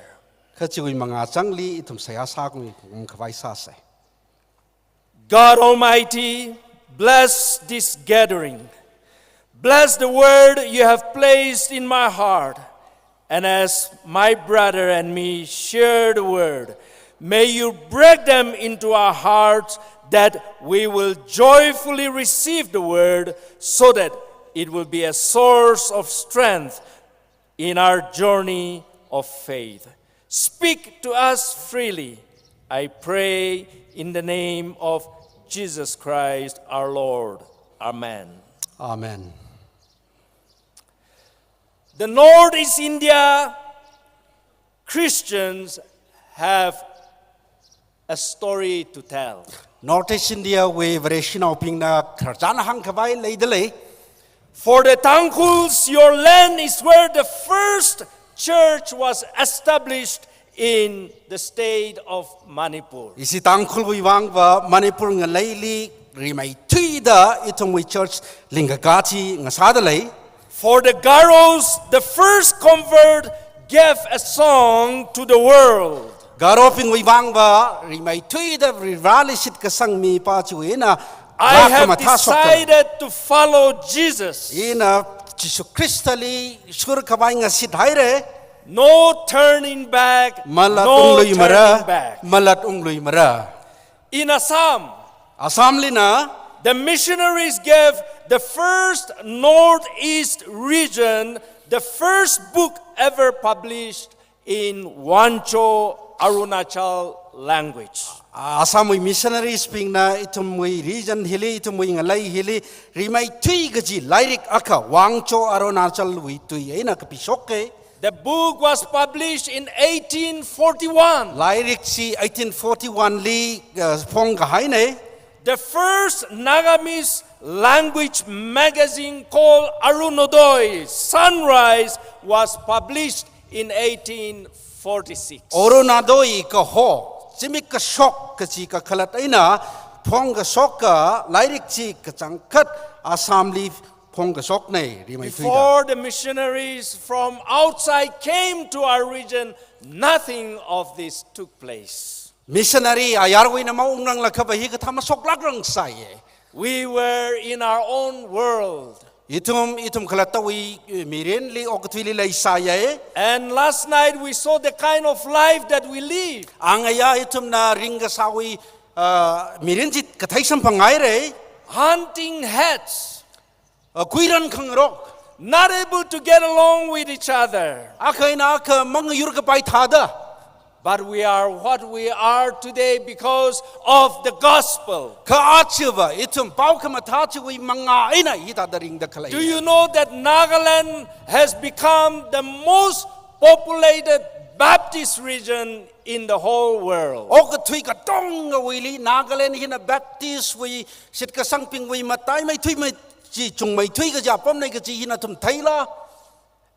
kha chi wi manga chang li itum Seiha sa ku ka bai sa sai God Almighty, bless this gathering. Bless the word you have placed in my heart. And as my brother and me share the word, may you break them into our hearts that we will joyfully receive the word so that it will be a source of strength in our journey of faith. Speak to us freely, I pray in the name of Jesus Christ our Lord. Amen. amen The Northeast India Christians have a story to tell. Northeast India we variation of ping na khar chan hang ka bai lai da lai For the Tangkhuls, your land is where the first church was established in the state of Manipur. isi Tangkhul wi wang ba Manipur nga lai li rimai thui da itum wi church linga ka chi nga sa da lai For the Garos, the first convert gave a song to the world. garo ping wi wang ba rimai thui da rivali sit ka sang mi pa chu ina I have decided to follow Jesus. ina Jisu Kristali sur ka bai nga sit hai re No turning back. malat No unglui turning mara back. malat unglui mara In Assam, Assam lina the missionaries gave the first Northeast region the first book ever published in Wancho, Arunachal language. Assam wi missionaries ping na itum wi region hili itum wi ngalai hili rimai thui gaji lairik aka wangcho arunachal wi tui ina ka pisoke The book was published in 1841. lairik si 1841 li phong ka hai ne The first Nagamese language magazine called Arunodoi Sunrise was published in 1846. Orunadoi ka ho Zimik ka sok ka chi ka khalat aina phong ka sok ka lairik chi ka changkhat Assam li phong ka sok nei rimai thui da Before the missionaries from outside came to our region, nothing of this took place. missionary ayar wi na maung nang la ka ba hi ka thama sok lak rang sai We were in our own world. itum khalata wi miren li okthwi li lai sai And last night we saw the kind of life that we live. angaya itum na ringa sawi miren jit ka thai sam pangai re Hunting heads, kuiran khangrok not able to get along with each other. akaina ka mang yur ka pai thada But we are what we are today because of the gospel. ka achiva itum Paokapha thachi wi manga ina ita da ring da khalai Do you know that Nagaland has become the most populated Baptist region in the whole world? okthwi ka tong wi li Nagaland hina Baptist wi sit ka sangping wi matai mai thui mai chi chung mai thui ka ja pom nei ka chi hina thum thai la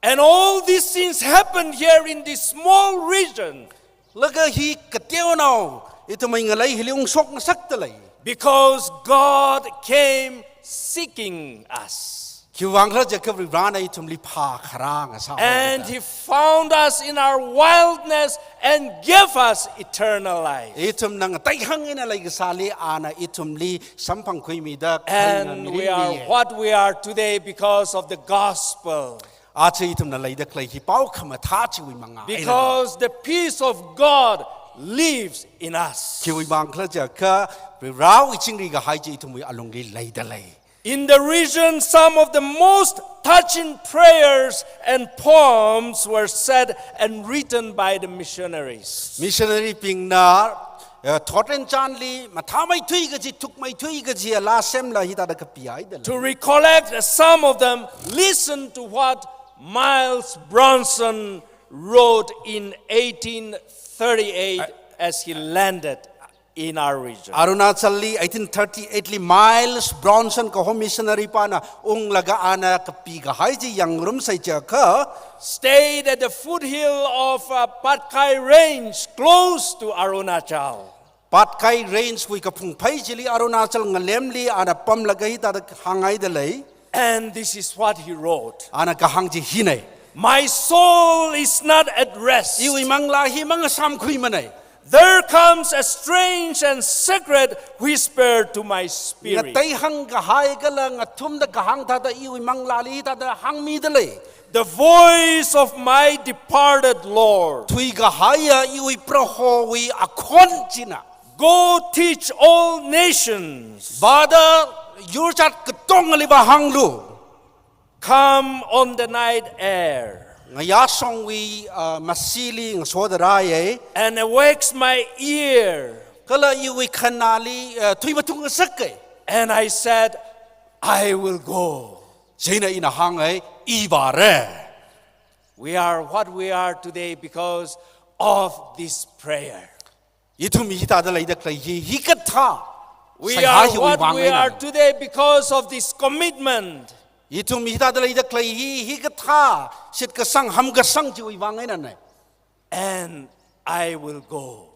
And all these things happened here in this small region la ka hi ka teo nau itu mai ngalai hiliung sok na sak talai because God came seeking us. ki wang ra ja ka ri ran ai thum li pha khara nga sa And He found us in our wildness and gave us eternal life. itum nang tai hang ina lai ka sali ana itum li sampang khui mi da And we are what we are today because of the gospel. a che itum na lai da klai hi pau khama tha chi wi manga Because the peace of God lives in us. ki wi bang kla ja ka ri rao i ching ri ga hai chi itum wi along li lai da lai In the region, some of the most touching prayers and poems were said and written by the missionaries. missionary ping na Thotchan chan li ma tha mai thui ga chi thuk mai thui ga chi la sem la hi ta da ka pi ai da To recollect some of them, listen to what Miles Bronson wrote in 1838 as he landed in our region. Arunachal li 1838 li Miles Bronson ko home missionary pa na ung laga ana ka pi ga hai ji yang rum sai cha ka Stayed at the foothill of Patkai Range, close to Arunachal. Patkai range wi ka phung phai ji li Arunachal ngalem li ana pam laga hi ta da hangai da lai And this is what he wrote. ana ka hang ji hi nei My soul is not at rest. I wi mang la hi mang sam khui manai There comes a strange and secret whisper to my nga spirit. tai hang ga hai ga la nga thum da ka hang tha da I wi mang la li ta da hang mi da lai The voice of my departed Lord. thui ga hai ya I wi pro ho wi a khon china Go teach all nations. bada yur chat ka tong li ba hang lu Come on the night air nga ya song wi masili ng so da ra ye and awakes my ear. kala I wi khanali thui ba tung sak ke And I said, I will go. Sina ina hang ai I ba re We are what we are today because of this prayer. itu mi ta da lai da klai hi ka tha We Seiha are hi wi what wang we ai na. are today because of this commitment. itu mi ta da lai da klai hi ka tha sit ka sang ham ka sang chi wi wang ai na nai And I will go.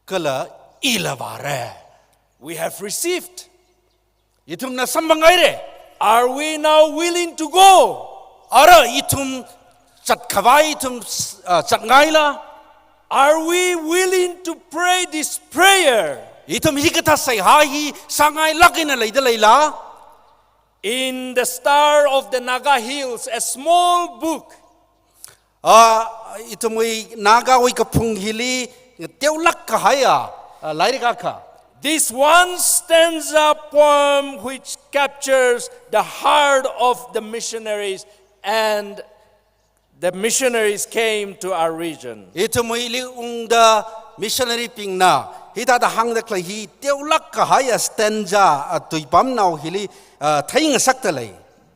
kala I la ba re We have received. itum na sambang ai re Are we now willing to go? ara itum chat khawai itum chat ngai la Are we willing to pray this prayer? itum hi ka tha sai ha hi sangai lakina lai da lai la In the Star of the Naga Hills, a small book, itum wi naga wi ka phung hili teu lak ka hai lai ka kha this one stanza poem which captures the heart of the missionaries, and the missionaries came to our region. itum wi li ung da missionary ping na hi ta da hang da klai hi teu lak ka hai stanza tui pam nau hili thai nga sak ta lai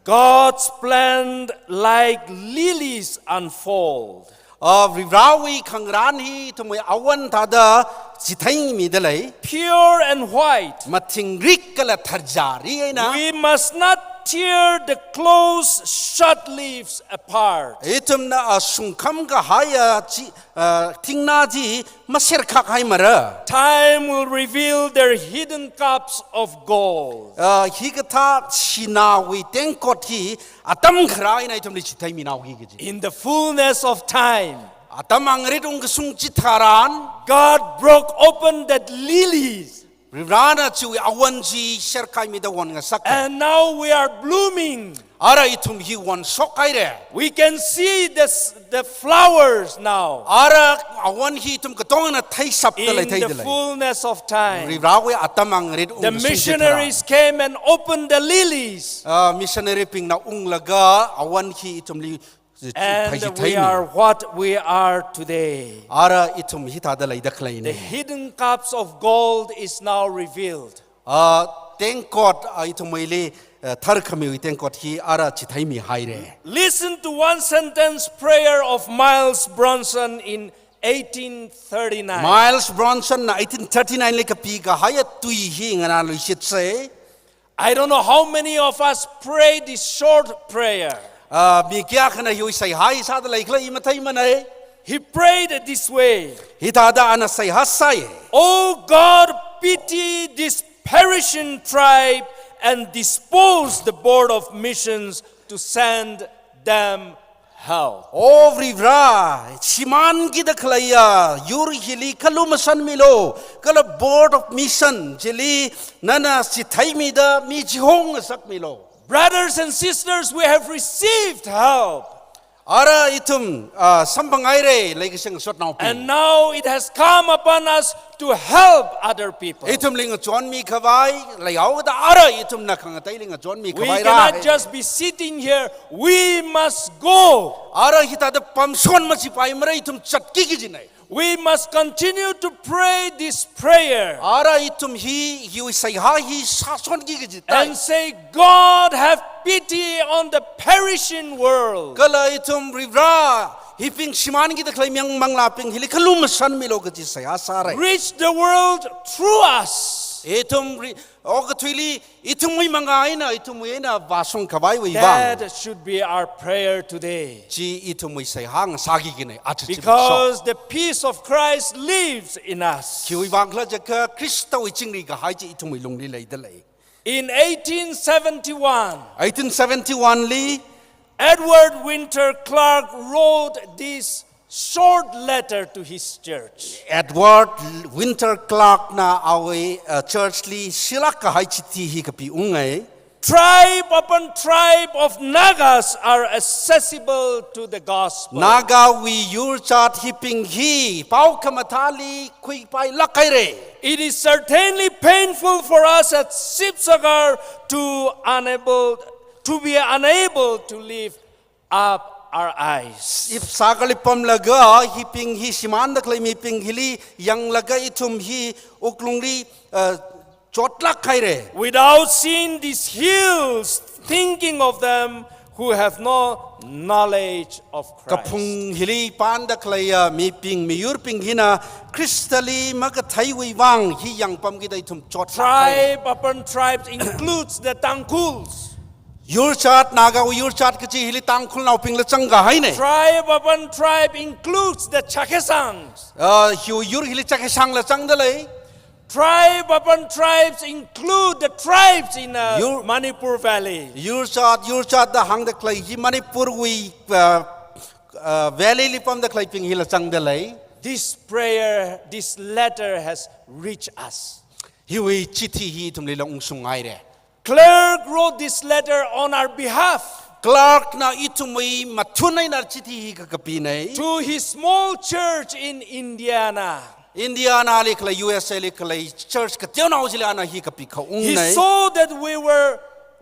God's plan like lilies unfold. Rawi khangran hi tumoi awan ta da chithai mi da lai Pure and white. mathing rik kala tharjari ai na We must not tear the close shut leaves apart. itum na sungkham ka haya chi thingna ji maser khak hai mara Time will reveal their hidden cups of gold. hi ka tha china wi teng kot hi atam khrai nai tum li chithai mi naw hi ge ji In the fullness of time, atam angrit ung sung chitharan God broke open that lilies, rana chu awan ji ser khai mi da won nga sak and now we are blooming. ara itum hi won sok kai re We can see the flowers now. ara awan hi tum ka tong na thai sap ta lai In thai the de lai fullness of time, rawi atam angrit ung the missionaries came and opened the lilies, missionary ping na ung laga awan hi itum li and we are what we are today. ara itum hi ta da lai da klai The ne hidden cups of gold is now revealed. teng kot itum le thar khami teng kot hi ara chithai mi hai re Listen to one sentence prayer of Miles Bronson in 1839. Miles Bronson na 1839 le ka pi ka haya tui hi ngana lu shit se I don't know how many of us pray this short prayer. mi kya khana yu sai hai sa da lai khla i mathai manai He prayed this way. hi ta da ana sai hasai Oh God, pity this perishing tribe and dispose the board of missions to send them help. Ovri vra siman ki da khlaya yur hili kalumasan milo kala board of mission jili nana si thai mi da mi jhong sak milo Brothers and sisters, we have received help. ara itum sambangai re lai kisang sot nau pi And now it has come upon us to help other people. itum ling chon mi khawai lai au da ara itum na khang tai ling chon mi We khawai cannot ra just be sitting here. We must go. ara hita da pamson ma si pai mara itum chatki ki jinai We must continue to pray this prayer ara itum hi yu sai ha hi sason ki ji and say, God, have pity on the perishing world. kala itum rivra hiping siman ki da khlai myang mangla ping hili khalum san milo ka ji sai asare Reach the world through us. itum og thili itum mui mangai na itum mui na wasong khawai wi bang That should be our prayer today. ji itum mui sai hang sagi ki nei at Because the peace of Christ lives in us. kiwi bang khla ja ka kristo i chingri ka hai ji itum mui lung li lai da lai In 1871, 1871 li Edward Winter Clark wrote this short letter to his church. Edward Winter Clark na awe church li silak ka hai chiti hi ka pi ungai Tribe upon tribe of Nagas are accessible to the gospel. naga wi yur chat hiping hi Paokapha kui pai lakai re It is certainly painful for us at Sipsagar to be unable to lift up our eyes. if sagalipam laga hiping hi siman da klai mi ping hili yang laga itum hi uklungri chotlak khai re Without seeing these hills, thinking of them who have no knowledge of Christ. kapung hili pan da klai mi ping mi yur ping hina kristali maga thai wi wang hi yang pam gi dai thum chot Tribe upon tribes includes the Tangkhuls. yur chat naga wi yur chat kachi hili tangkhul nau ping la changa hai ne Tribe upon tribe includes the Chakesangs. hiu yur hili chak sang la chang da lai Tribe upon tribes include the tribes in You- Manipur Valley. yur chat da hang da klai hi manipur wi valley lipam da klai ping hila chang da lai This prayer, this letter has reached us. hiwi chithi hi tum le long sungai re Clerk wrote this letter on our behalf Clark na itumui mathunai na chithi hi ka kapi nei to his small church in Indiana. Indiana le kla USA le kla church ka teu na ujile ana hi kapi kha ung He nei saw that we were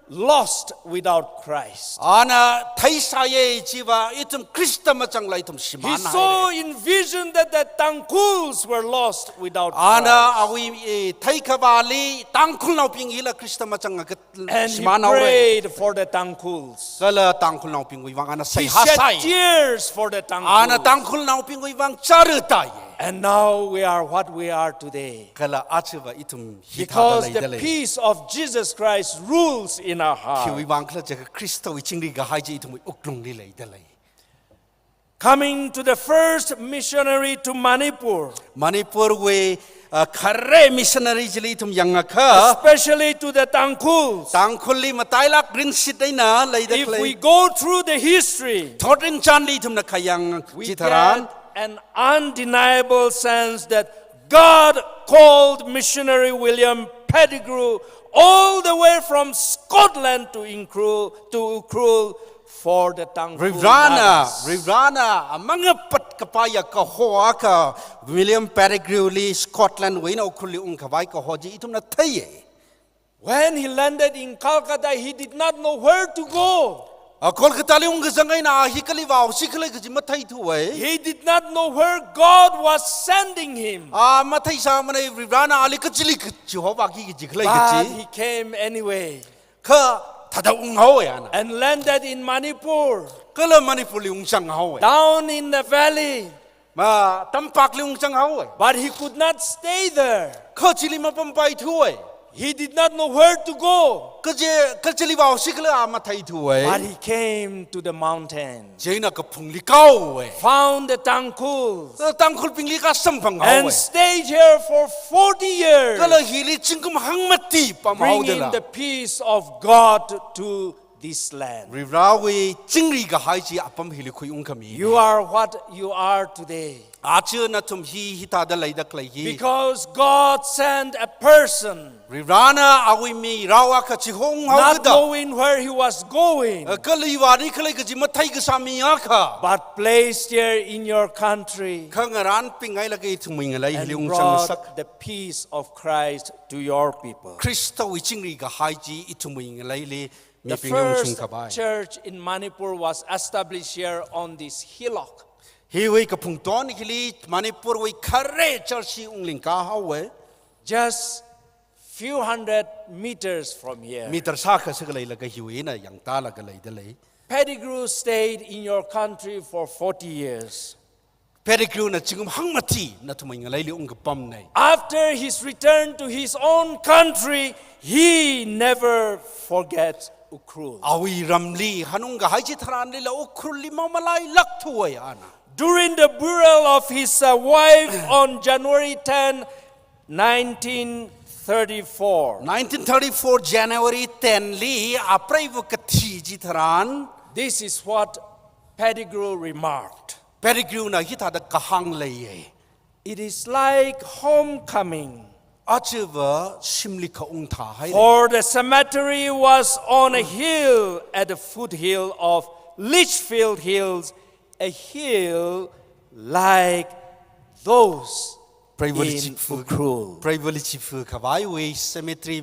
lost without Christ. ana thai sa ye chiwa itum krista ma chang lai tum He simana saw in vision that the Tangkhuls were lost without ana Christ. awi thai kha bali tangkhul nau ping hila krista ma chang ka And he simana re prayed for the Tangkhuls. kala tangkhul nau ping wi wang ana sai He ha shed sai tears for the ana Tangkhuls. tangkhul nau ping wi wang charu tai And now we are what we are today. kala achiwa itum hi Because lai the dale peace of Jesus Christ rules in our heart. hiwi wang kla ja krista wi chingri ga hai ji itum uklung li lai dale Coming to the first missionary to Manipur, Manipur we kharre missionary jili tum yanga kha especially to the Tangkhuls. tangkhuli matai lak green sit dai na lai da If we klai go through the history, Thotchan chan li tum na khayang we jitharan get an undeniable sense that God called missionary William Pettigrew all the way from Scotland to Ukraine for the Tangkhul Nagas. Rivrana amanga pat kapaya ka hoa ka William Pettigrew li Scotland we na ukhuli ung khawai ka hoji itum na thaye When he landed in Calcutta, he did not know where to go. Kolkata li ung zangai na hikali wa sikhle ka jima thai thu we He did not know where God was sending him. mathai sa mane Rivrana ali ka chili ka Jehovah ki jiklai ka But chi he came anyway kha thada ung ho ya na and landed in Manipur, kala Manipur li ung sang ho down in the valley. ma tampak li ung sang ho But he could not stay there. kha chili ma pam pai thu we He did not know where to go. Kaje kachali bao sikla ama thai thuwe. But he came to the mountain. Jaina ka phungli kau we. Found the Tangkhul. Tangkhul pingli ka sampang And we. stayed here for 40 years. Kala hili chingkum hangmati pamau Bringing dela. the peace of God to this land. Rivrawi chingri ka haiji apam hili khui ungkami. You are what you are today. Achu na tum hi hita da lai da klai hi. Because God sent a person, Rivrana awi mi rawa ka chihong hau not da. knowing where he was going, Kali wari kali ka jimathai ka sami aka. but placed here in your country Kangaran pingai lagi thuming lai hili and ungsang sak. brought the peace of Christ to your people. Kristo wi chingri ka haiji ituming lai li. The first church in Manipur was established here on this hillock. Hiwi ka pungton hili Manipur wi khare charsi ungling ka hawe. Just few hundred meters from here. Meter sa ka sagalai laga hiwi na yang ta laga lai dalai. Pettigrew stayed in your country for 40 years. Pettigrew na chingum hangmati na tuming lai li ungapam nai. After his return to his own country, he never forgets Ukrul. Awi ramli hanunga haji tharan li la ukrul li mamalai laktu wa ana. During the burial of his wife on January 10, 1934, 1934 January 10 li aprai vu kathi ji tharan. this is what Pettigrew remarked. Pettigrew na hita da kahang lai. It is like homecoming. Achiva shimli ka ungtha hai. For the cemetery was on a hill at the foothill of Litchfield Hills, a hill like those in Ukrul. Privately chifu kawai we cemetery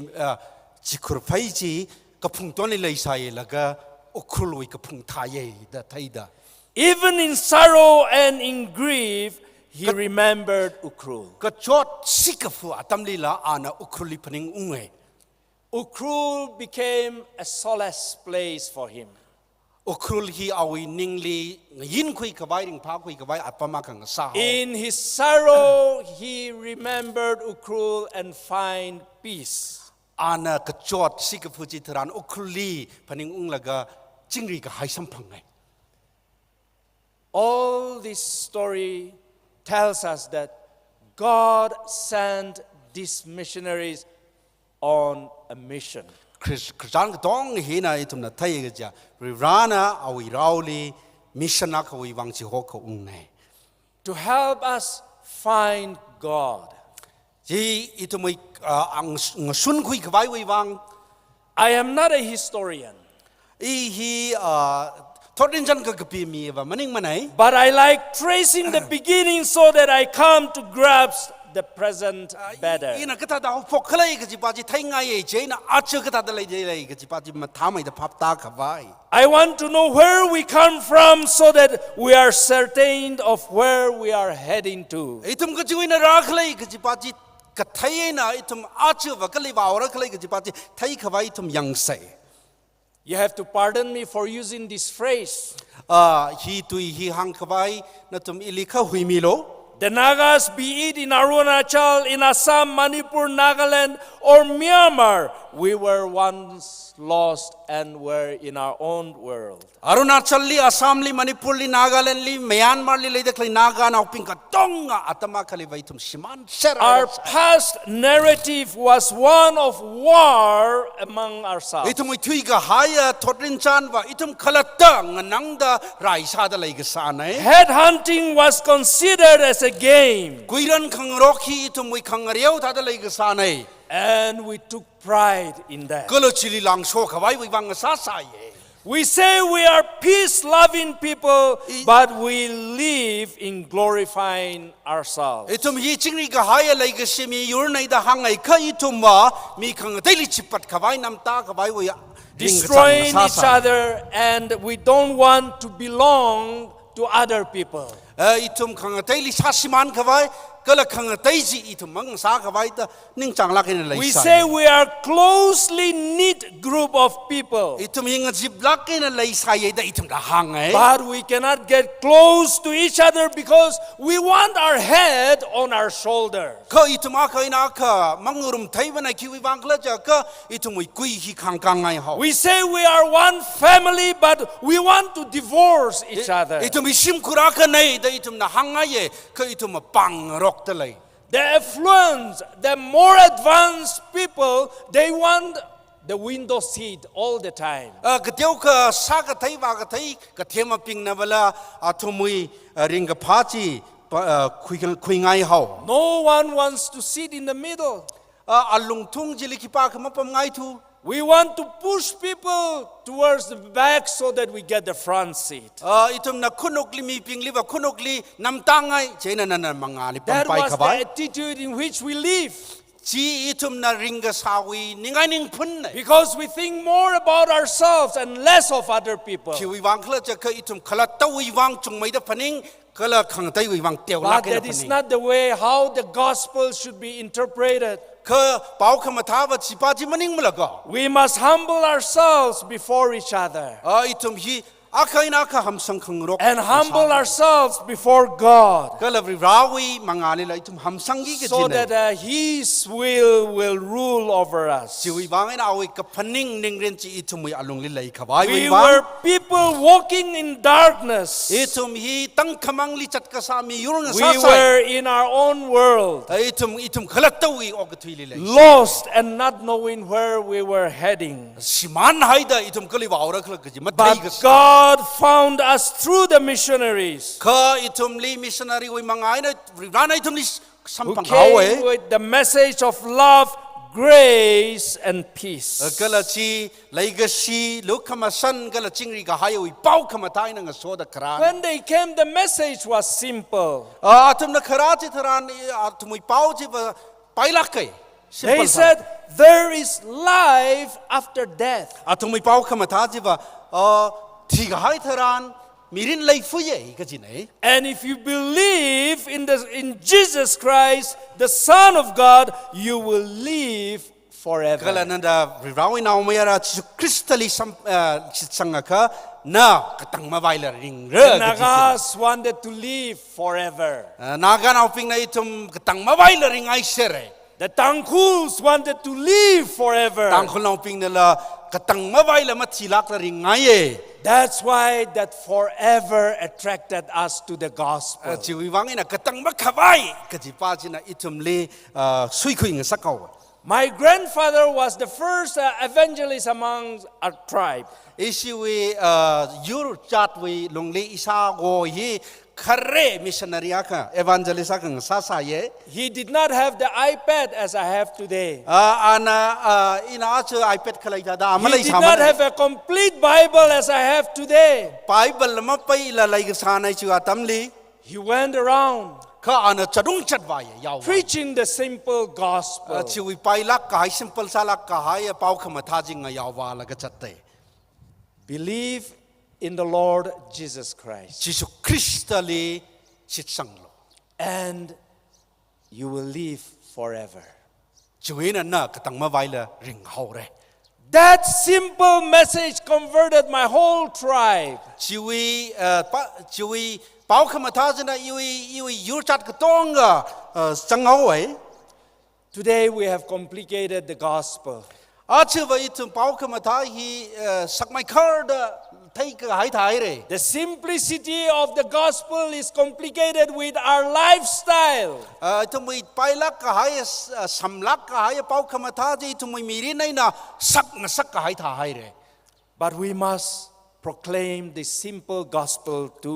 chikur paiji kapung toni lai sai laga ukrul we kapung thaye da thaida. Even in sorrow and in grief, he remembered Ukrul. Kachot sikafu atamlila ana ukruli paning unge. Ukrul became a solace place for him. Ukrul hi awi ningli yin kui kawai ring pa kui kawai apama kang sa. In his sorrow, he remembered Ukrul and find peace. Ana kachot sikafu jitaran ukruli paning unglaga chingri ka hai sampangai. All this story tells us that God sent these missionaries on a mission. Kristan dong hina itum na thai ga Rivrana awi rauli mission ak awi wang chi hok ungne. To help us find God. Ji itumui ang sun kui kwai wi wang. I am not a historian. Hi Thotchan ka kapi mi ba maning manai. But I like tracing the beginning so that I come to grasp the present better. Ina kata da phok khlai ka ji pa ji thai ngai ye je na achu kata da lai lai ka ji pa ji ma thamai da phap ta ka vai. I want to know where we come from so that we are certain of where we are heading to. Itum ka ji na ra khlai ka ji pa ji ka thai na itum achu va ka li ba ora khlai ka ji pa ji thai ka vai itum yang sai. You have to pardon me for using this phrase. Hi tui hi hang kawai na tum ilika hui milo. The Nagas, be it in Arunachal, in Assam, Manipur, Nagaland, or Myanmar, we were once lost and were in our own world. Arunachal li, Assam li, Manipur li, Nagaland li, Myanmar li, leidak li Naga na upinka tonga atama kali vaitum shiman shera. Our past narrative was one of war among ourselves. Itum itui ga haya Thotchan va itum khalata nganangda raisa da lai ga sanai. Headhunting was considered as a game. Kuiran khangrokhi itum wi khangariau da lai ga sanai. And we took pride in that. Kalo chili lang so kawai wi bang sa sai. We say we are peace-loving people, but we live in glorifying ourselves. Itum hi chingri ga haya lai ga simi yur nai da hangai ka itum wa mi khang daily chipat kawai nam ta kawai wi destroying each other, and we don't want to belong to other people. Itum khang daily sasiman kawai kala khang tai ji itum mang sa ka bai ta ning chang lak in lai We sa say we are closely knit group of people. itum hing jib lak in lai sa ye da itum da hang ai But we cannot get close to each other because we want our head on our shoulder. ka itum a ka ina ka mangurum thai bana ki wi bang kla ja ka itum wi kui hi khang kang ai ho We say we are one family, but we want to divorce each other. itum sim kura ka nei da itum na hang ai ye ka itum pang rok ta lai The affluent, the more advanced people, they want the window seat all the time. ka teu ka sa ka thai ba ka thai ka thema ping na bala athumui ring ka pha chi khui ngai ho No one wants to sit in the middle. alung thung jili ki pa ka mapam ngai thu We want to push people towards the back so that we get the front seat. itum na khunok li mi ping li ba khunok li nam tangai chena na na manga li pam That pai was ka the bai attitude in which we live. chi itum na ringa sawi ningai ning phun nei Because we think more about ourselves and less of other people. ki wi wang khla cha ka itum khala tau wi wang chung mai da phaning kala khang tai wi wang teu la But ke that is not the way how the gospel should be interpreted. ka pau khama tha ba chi pa chi maning mala ka We must humble ourselves before each other itum hi akaina ka ham sang khang rok and humble ourselves before God kala ri rawi mangani la itum ham sang gi ke so jin that His will rule over us. chi wi wang na awi ka phaning ning ren chi itum wi alung li lai kha bai We wi wang were people walking in darkness. itum hi tang khamang li chat ka sa mi yurung We sa sa were in our own world, itum khala tau wi ok thui li lai lost and not knowing where we were heading. siman haida itum kali wa aura khla ka ji mat thai But ka God found us through the missionaries ka itum li missionary wi mangai na rana itum li who sampang came hawe with the message of love, grace, and peace. kala chi legacy lukhama san kala chingri ka hayo wi pau khama thai na nga so da kra When they came, the message was simple. atum na khara chi tharan atum wi pau chi ba pailak kai They said, there is life after death. atum wi pau khama tha chi ba thi ga hai tharan mirin lai fu ye ka chi nei And if you believe in Jesus Christ, the Son of God, you will live kala forever. na da rawi na me ra chi kristali sam chi sanga ka na katang ma vai la ring The re Nagas wanted to live forever. naga na ping na itum katang ma vai la ring ai sere The Tangkhuls wanted to live forever. Tangkhul na ping na la katang ma vai la ma chi lak la ring ai e That's why that forever attracted us to the gospel. chi wi wang ina katang ma khabai ka ji pa chi na itum le sui khui nga sakau My grandfather was the first evangelist among our tribe. isi wi yur chat wi longli isa go hi khare missionary aka evangelist aka sa sa ye He did not have the iPad as I have today. ana ina achu ipad khalai da He amalai did not sama have a complete Bible as I have today. bible ma pai la lai ga sa nai chu atamli He went around ka ana chadung chat ba ye yaw preaching the simple gospel. chi wi pai lak ka hai simple sa lak ka hai pau khama tha jing nga yaw wa la ga chatte Believe in the Lord Jesus Christ, jisu kristali chit sanglo and you will live forever. chuina na katang ma vai la ring haure That simple message converted my whole tribe. chiwi chiwi pau khama tha jina iwi yur chat ka tonga changau ai Today we have complicated the gospel. achu va itum pau khama tha hi sakmai khar da thai ka hai thai re The simplicity of the gospel is complicated with our lifestyle. itum wi pai lak ka hai samlak ka hai pau khama tha ji itum wi miri nai na sak na sak ka hai tha hai re But we must proclaim the simple gospel to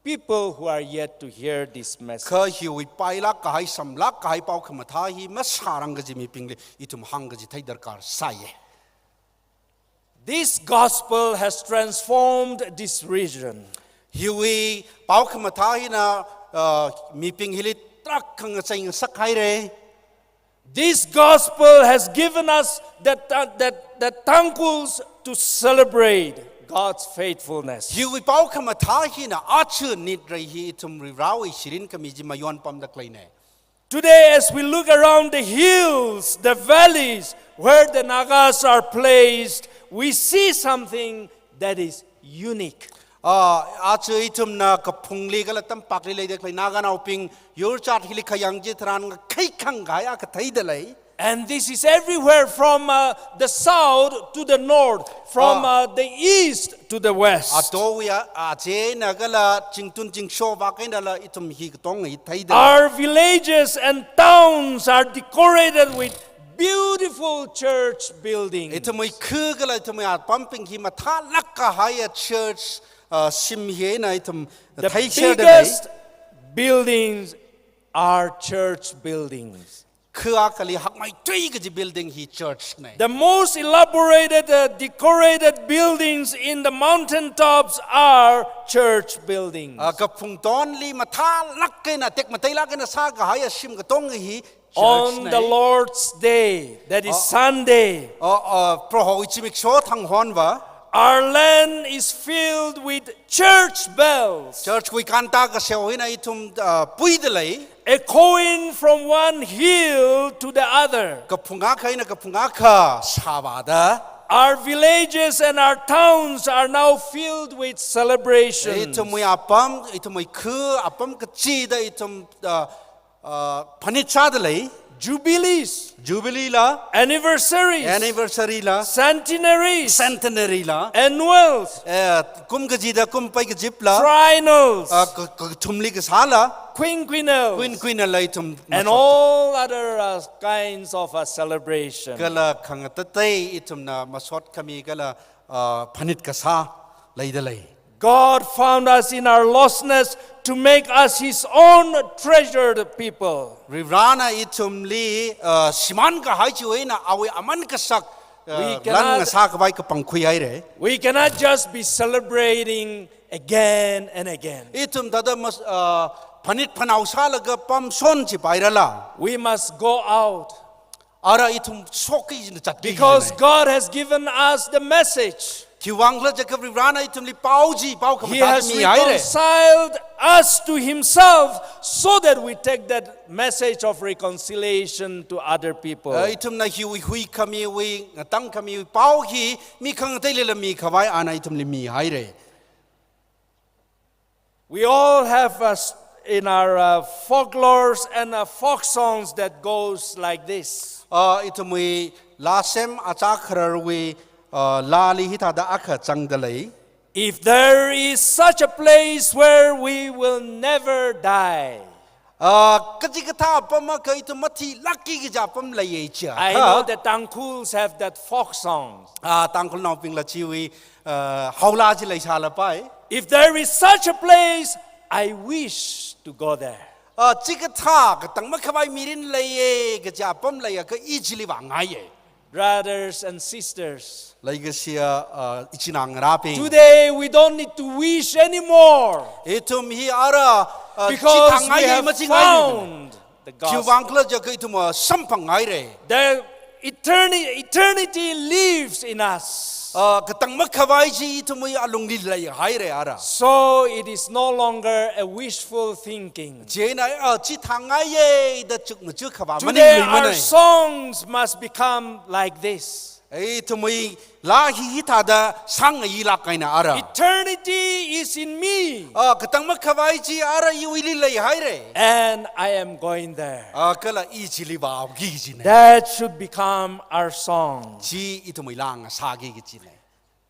people who are yet to hear this message. ka hi wi pai lak ka hai samlak ka hai pau khama tha hi ma sarang ga ji mi pingle itum hang ga ji thai darkar sa ye This gospel has transformed this region. hiwi pau khama tha hi na mi ping hili trak khang chang sak hai re This gospel has given us the Tangkhuls to celebrate God's faithfulness. hiwi pau khama tha hi na achu nit rei hi itum ri rawi shirin ka mi ji ma yon pam da klai ne Today, as we look around the hills, the valleys where the Nagas are placed, we see something that is unique. Achu itum na kapungli kala tam pakli lay dek lay naga na uping yor chat hili khayang jitran kay kang gaya ka thay dalay. And this is everywhere from the south to the north, from the east to the west. Ato ya ache nagala chingtun ching show bakay dala itum hi tong hi thay dalay. Our villages and towns are decorated with beautiful church buildings. Itum ay kugala itum ay pumping hi matha lakka haya church simhe na itum The thay share biggest buildings are church buildings. building hi church na. The most elaborated, decorated buildings in the mountaintops are church buildings. Kapung ton li matha lakke na tek matay lakke na sa gahaya sim gatong hi On the Lord's day, that is Sunday, proho Zimik so thang hon ba. our land is filled with church bells, Church we kanta ka sew na itum pui delay. echoing from one hill to the other. Kapunga kay na kapunga ka sabada. Our villages and our towns are now filled with celebrations. Itum may apam itum may apam kachi da itum panitsa delay. Jubilees, Jubilee la, anniversaries, la, centenaries, la, annuals, kum gajida kum pai gajip la, trinals, tumli ka sala, quinquennials, la itum and all other kinds of celebrations. Kala kangatatay itum na masot kami kala panit ka sa laydalay. God found us in our lostness to make us His own treasured people. Rivrana itum li siman ka hai chiwe na awi aman ka sak lang sa ka bai ka pangkhui ai re. We cannot just be celebrating again and again. Itum dada mas panit panau sa laga pam son chi pairala. We must go out. Ara itum soki jin chat Because God has given us the message. He has reconciled us to Himself so that we take that message of reconciliation to other people. We all have in our folklores and folk songs that goes like this. If there is such a place where we will never die. I know the Tangkhuls have that folk song. If there is such a place, I wish to go there. Brothers and sisters, today we don't need to wish anymore because we have found the gospel. The eternity lives in us. So it is no longer a wishful thinking. Today our songs must become like this. Eternity is in me. And I am going there. That should become our song.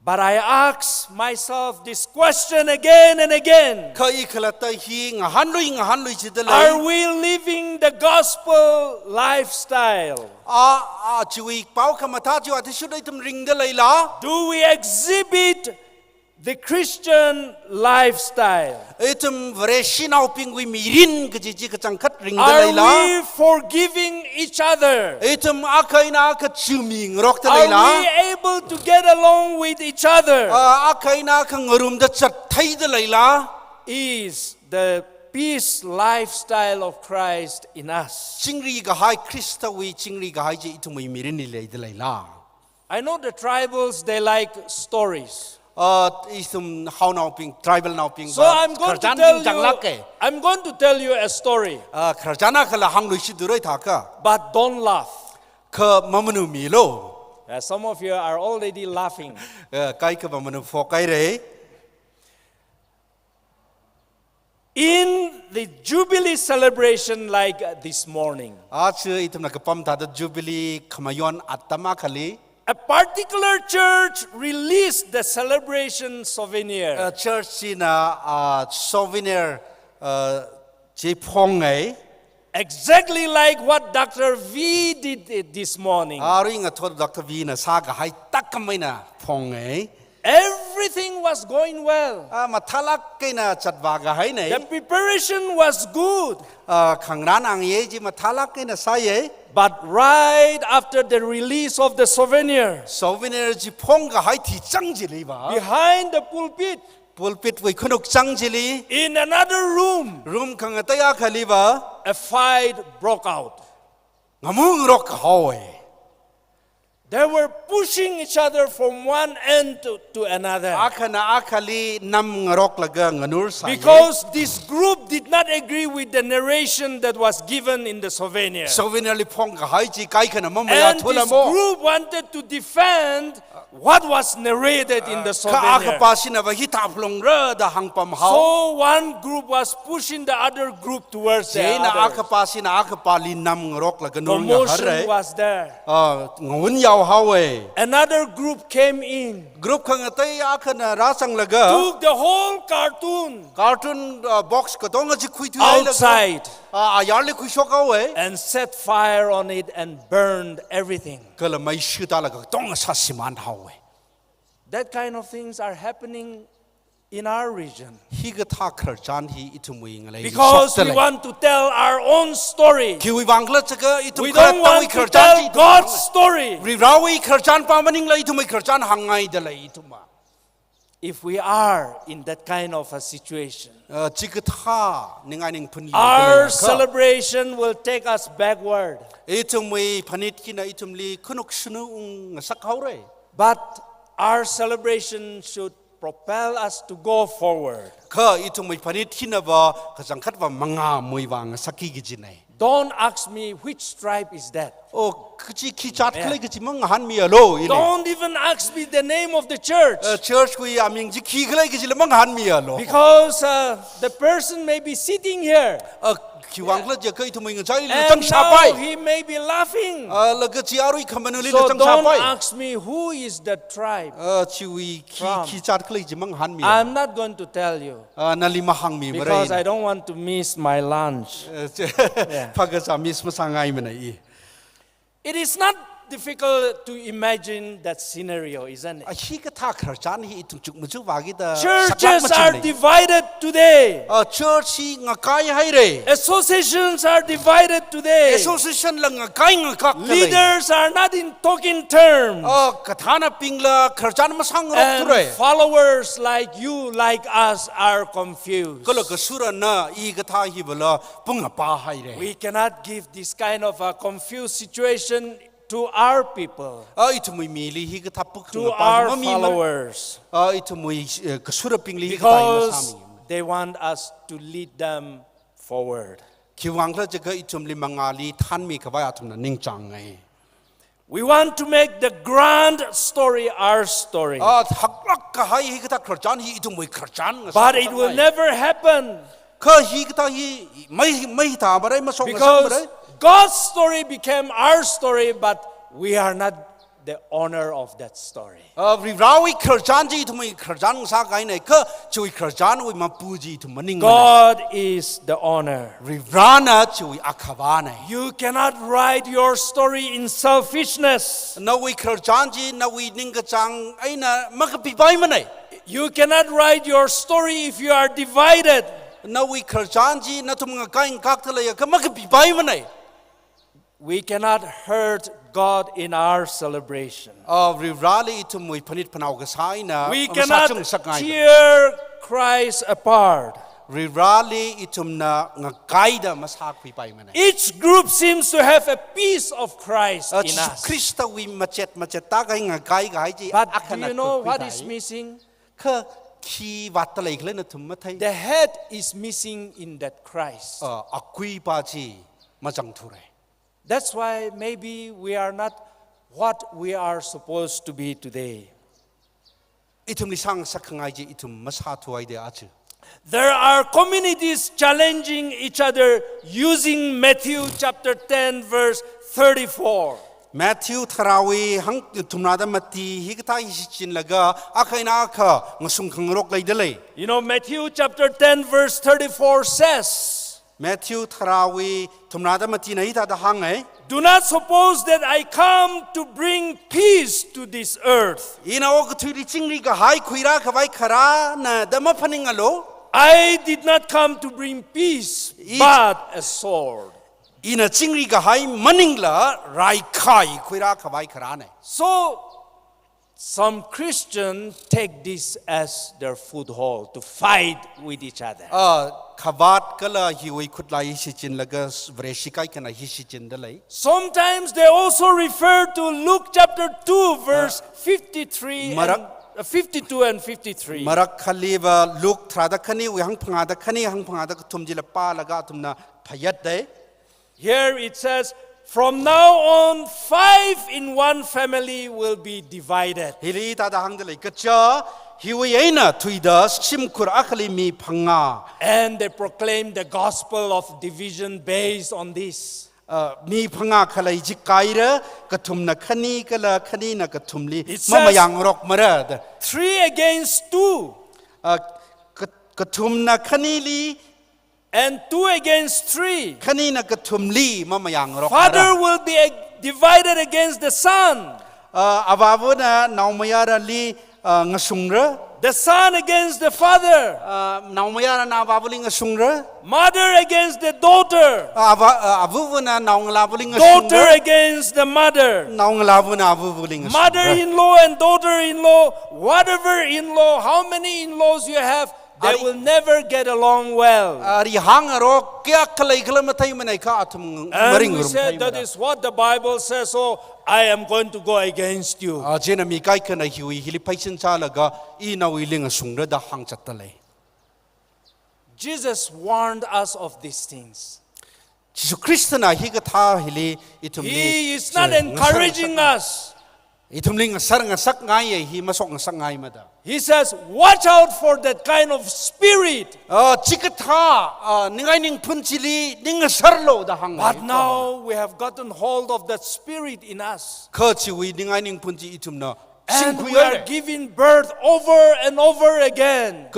But I ask myself this question again and again. Are we living the gospel lifestyle? Do we exhibit the Christian lifestyle? Are we forgiving each other? Are we able to get along with each other? Is the peace lifestyle of Christ in us? I know the tribals, they like stories. isum how now ping tribal now ping. So I'm going to tell you a story. Kharjana khala hang lui siduroi thaka. But don't laugh. Kha mamanu milo. Some of you are already laughing. Kai ka mamanu fokai re. In the Jubilee celebration like this morning, Jubilee Khamayon Atama Khali. A particular church released the celebration souvenir. Church in souvenir Jipongai. Exactly like what Dr. V did this morning. Dr. V na saga hai takamaina pongai. Everything was going well. The preparation was good. But right after the release of the souvenir, behind the pulpit, in another room, a fight broke out. They were pushing each other from one end to another. Because this group did not agree with the narration that was given in the souvenir. And this group wanted to defend what was narrated in the souvenir. So one group was pushing the other group towards the other. Commotion was there. Another group came in, took the whole cartoon box outside and set fire on it and burned everything. That kind of things are happening in our region. Because we want to tell our own story. We don't want to tell God's story. If we are in that kind of a situation, our celebration will take us backward. But our celebration should propel us to go forward. Don't ask me which tribe is that. Don't even ask me the name of the church. Because the person may be sitting here. And now he may be laughing. So don't ask me who is the tribe from. I'm not going to tell you. Because I don't want to miss my lunch. It is not difficult to imagine that scenario, isn't it? Churches are divided today. Associations are divided today. Leaders are not in talking terms. And followers like you, like us, are confused. We cannot give this kind of a confused situation to our people, to our followers, because they want us to lead them forward. We want to make the grand story our story. But it will never happen. Because God's story became our story, but we are not the owner of that story. God is the owner. You cannot write your story in selfishness. You cannot write your story if you are divided. We cannot hurt God in our celebration. We cannot tear Christ apart. Each group seems to have a piece of Christ in us. But do you know what is missing? khơ khi vắt ta lấy lên thum mất thấy The head is missing in that Christ. Quy ba chi mà chẳng thu rồi. That's why maybe we are not what we are supposed to be today. Itum lisang sakhangai ji itum masa thuai de achu. There are communities challenging each other using Matthew chapter 10 verse 34. Matthew tharawi hang tumnada mati higta hisichin laga akaina akha ngasung khangrok laidale. You know, Matthew chapter 10 verse 34 says, Matthew tharawi tumnada mati nahi ta da hang hai. Do not suppose that I come to bring peace to this earth. Ina ok thuri chingri ka hai khuira khawai khara na dama phaning alo. I did not come to bring peace, but a sword. Ina chingri ka hai maningla rai khai khuira khawai khara ne. So some Christians take this as their foothold to fight with each other. Khabat kala hiwi khutlai hisichin laga vreshikai kana hisichin dalai. Sometimes they also refer to Luke chapter 2 verse 53 and 52 and 53. Marak khaliba Luke thrada khani wi hang phangada tumjila pa laga tumna phayat dai. Here it says, from now on, 5 in one family will be divided. Hili ta da hang dalai kacha hiwi aina tuida simkur akhli mi phanga. And they proclaim the gospel of division based on this. Mi phanga khalai ji kaira kathumna khani kala khani na kathumli mamayang rok marad 3 against 2 kathumna khani li and 2 against 3. Khani na kathumli mamayang rok Father will be divided against the son. Ababu na naumayara li ngasungra. The son against the father. Naumayara na ababuling ngasungra. Mother against the daughter. Abubu na naunglabuling ngasungra. Daughter against the mother. Naunglabu na abubuling ngasungra. Mother-in-law and daughter-in-law, whatever in-law, how many in-laws you have, they will never get along well. And we said that is what the Bible says, so I am going to go against you. Jesus warned us of these things. He is not encouraging us. He says, watch out for that kind of spirit. But now we have gotten hold of that spirit in us. And we are giving birth over and over again.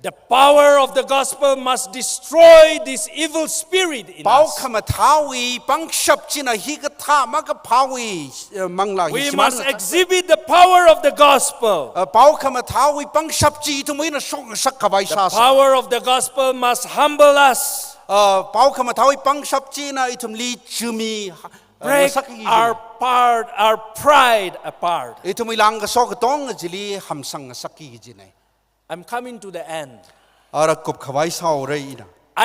The power of the gospel must destroy this evil spirit in us. We must exhibit the power of the gospel. The power of the gospel must humble us. Break our pride apart. I'm coming to the end. I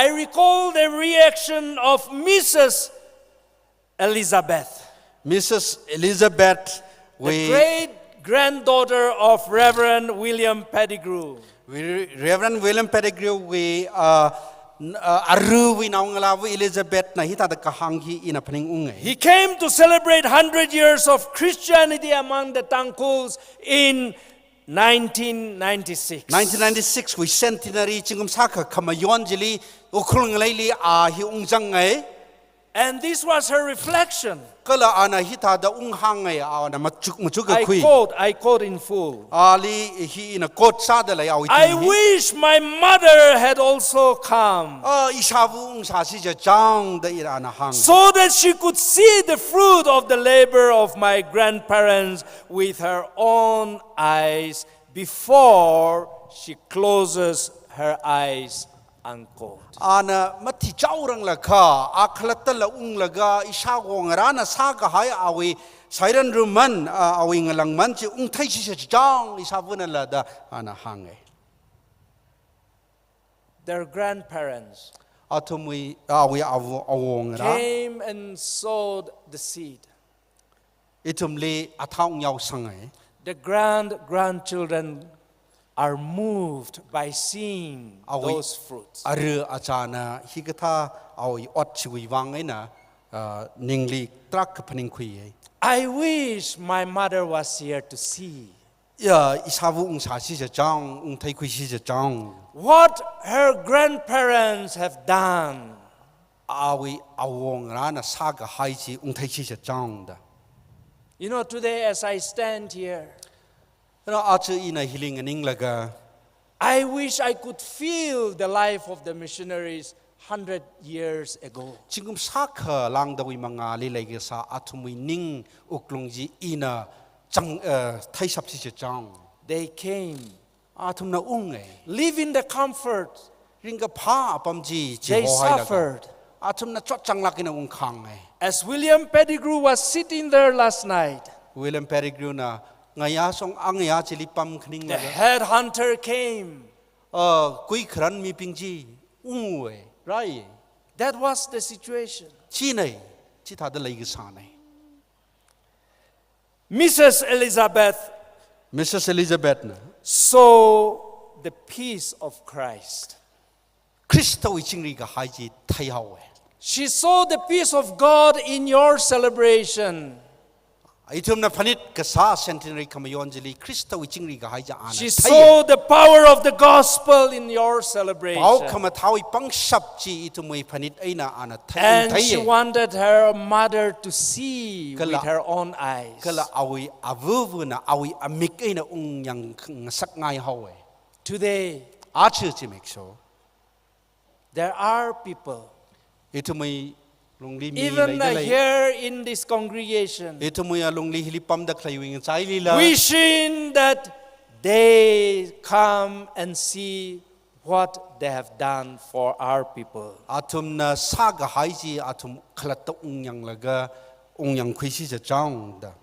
recall the reaction of Mrs. Elizabeth. Mrs. Elizabeth, the great granddaughter of Reverend William Pettigrew. Reverend William Pettigrew, we he came to celebrate 100 years of Christianity among the Tangkhuls in 1996. 1996 we centenary chingum saka kamayon jili ukhul ngalai a hi ungjang. And this was her reflection. I quote in full. I wish my mother had also come, so that she could see the fruit of the labor of my grandparents with her own eyes before she closes her eyes. Unquote. Ana mati chaurang lakha akhlata la ung laga isagong rana saga hai awi siren ruman awi ngalang man chi ung thai chi chang isabuna la da ana hange. Their grandparents atumwi awi awong ra came and sowed the seed. itum le athau nhau sangai the grandchildren are moved by seeing those fruits. Aru achana higata awi ot chui wangai na ningli trak paning kui. I wish my mother was here to see. Ya isavu ung sa si jang ung thai kui si jang. What her grandparents have done. Awi awong rana saga haiji ung thai si jang da. You know, today as I stand here, I wish I could feel the life of the missionaries 100 years ago. They came, live in the comfort. They suffered. As William Pettigrew was sitting there last night, William Pettigrew na the headhunter came. That was the situation. Mrs. Elizabeth saw the peace of Christ. She saw the peace of God in your celebration. She saw the power of the gospel in your celebration. And she wanted her mother to see with her own eyes. Today, there are people, even here in this congregation, wishing that they come and see what they have done for our people.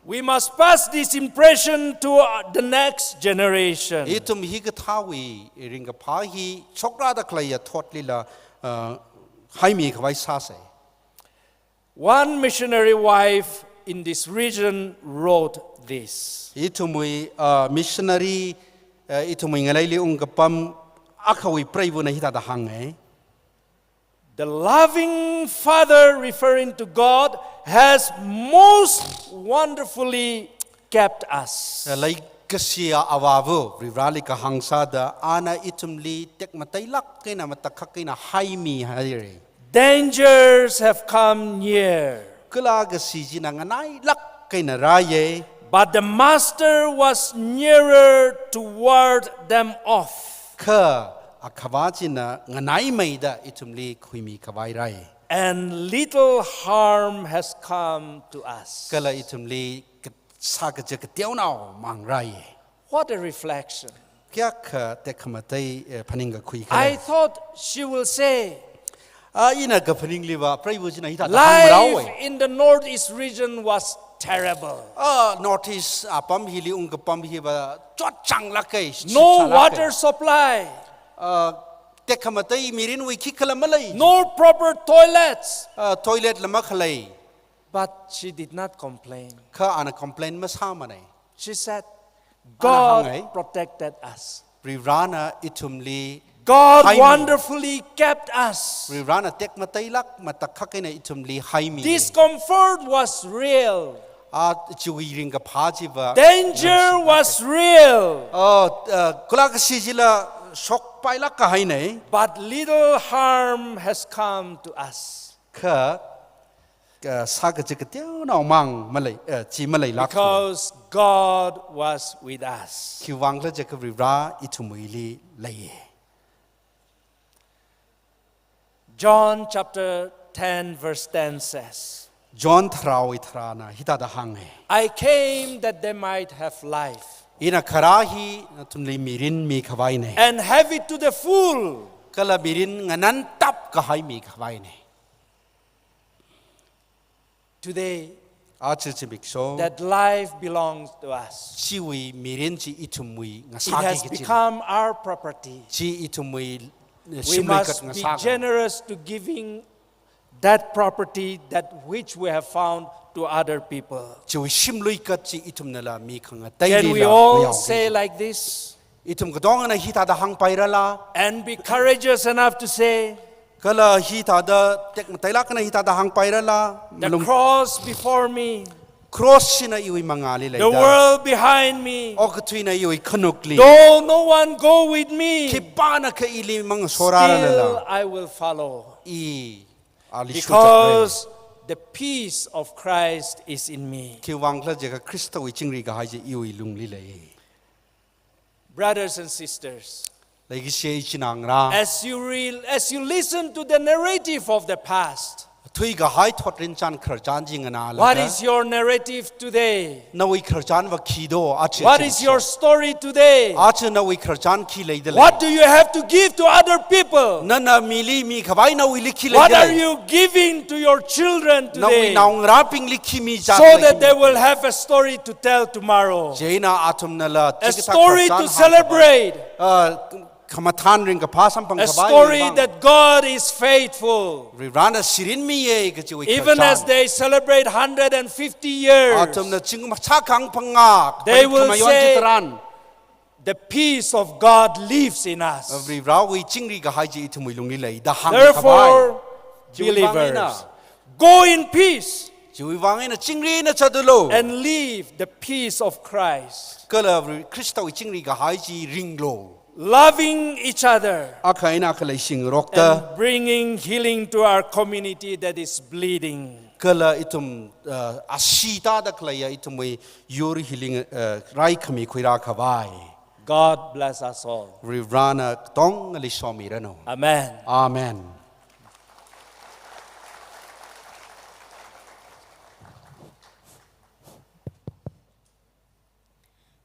We must pass this impression to the next generation. One missionary wife in this region wrote this. The loving Father, referring to God, has most wonderfully kept us. Dangers have come near. But the Master was nearer to ward them off. And little harm has come to us. What a reflection. I thought she will say, life in the northeast region was terrible. No water supply. No proper toilets. But she did not complain. She said, God protected us. God wonderfully kept us. Discomfort was real. Danger was real. But little harm has come to us. Because God was with us. John chapter 10 verse 10 says, I came that they might have life and have it to the full. Today, that life belongs to us. It has become our property. We must be generous to giving that property that which we have found to other people. Chui sim lui kat chi itum na la mi khanga Can we all say like this? Itum gadong na hita da hang pairala And be courageous enough to say, kala hita da tek taila kana hita da hang pairala the cross before me, cross sina iwi mangali the world behind me, okatui na iwi khanukli though no one go with me, kipana ka ili mang sorara still la I will follow. I ali Because the peace of Christ is in me. ki wangla jaga Kristo wi chingri ga haje iwi lungli le Brothers and sisters, lagi sei chinang ra as you listen to the narrative of the past, thui ga hai thotrin chan kharchan jing na la what is your narrative today? nawi kharchan wa khido ache What is your story today? ache nawi kharchan khi le de What do you have to give to other people? nana mili mi khabai nawi likhi le What are you giving to your children nawi today naung raping likhi mi so that they will have a story to tell tomorrow? jaina atum na la A story to celebrate. Kamathan ring ka pasam pang A story that God is faithful. Rana sirin mi ye ka chiwi Even as they celebrate 150 years, atum na chingma chakang pangak they will say, the peace of God lives in us. Rawi chingri ka haji itumui lungli lei da hang Therefore, believers, go in peace chiwi wangin na chingri na chadulo and live the peace of Christ, kala Kristo chingri ka haji ringlo loving each other akaina kala sing rokta and bringing healing to our community that is bleeding. kala itum asita da kala ya itumui yuri healing rai khami khuira khabai. God bless us all. Rana tong ali somirano. Amen. Amen.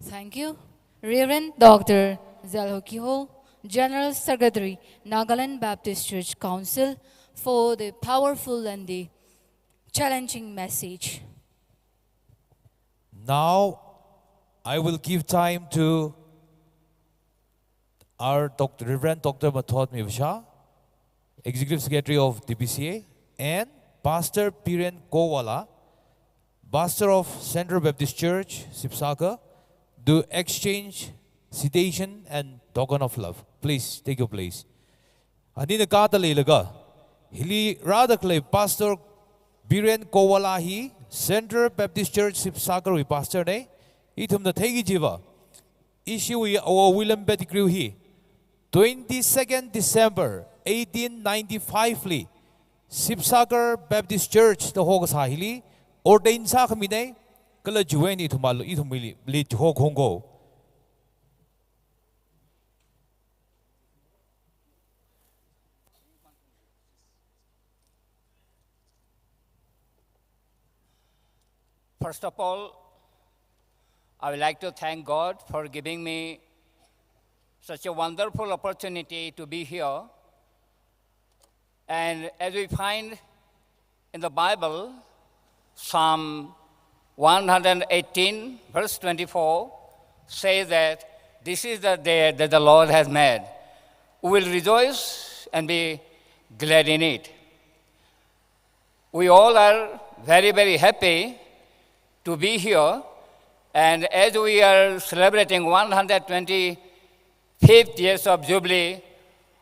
Thank you, Reverend Dr. Zalhokiho, General Secretary, Nagaland Baptist Church Council, for the powerful and the challenging message. Now, I will give time to our Reverend Dr. Mathod Mivsha, Executive Secretary of TBCA, and Pastor Piren Kowala, Pastor of Central Baptist Church, Sipsaka, do exchange citation and token of love. Please take your place. Adina kata leilaga hili radakle Pastor Piren Kowala hi Central Baptist Church Sipsaka wi pastor ne itum na thegi jiva issue wi William Betty Crew hi 22nd December 1895 li Sipsaka Baptist Church the hoga sahili ordain sa kami ne kala juweni thumalo ithumili li hog hongo. First of all, I would like to thank God for giving me such a wonderful opportunity to be here. And as we find in the Bible, Psalm 118, verse 24, says that this is the day that the Lord has made. We will rejoice and be glad in it. We all are very, very happy to be here. And as we are celebrating 125th years of Jubilee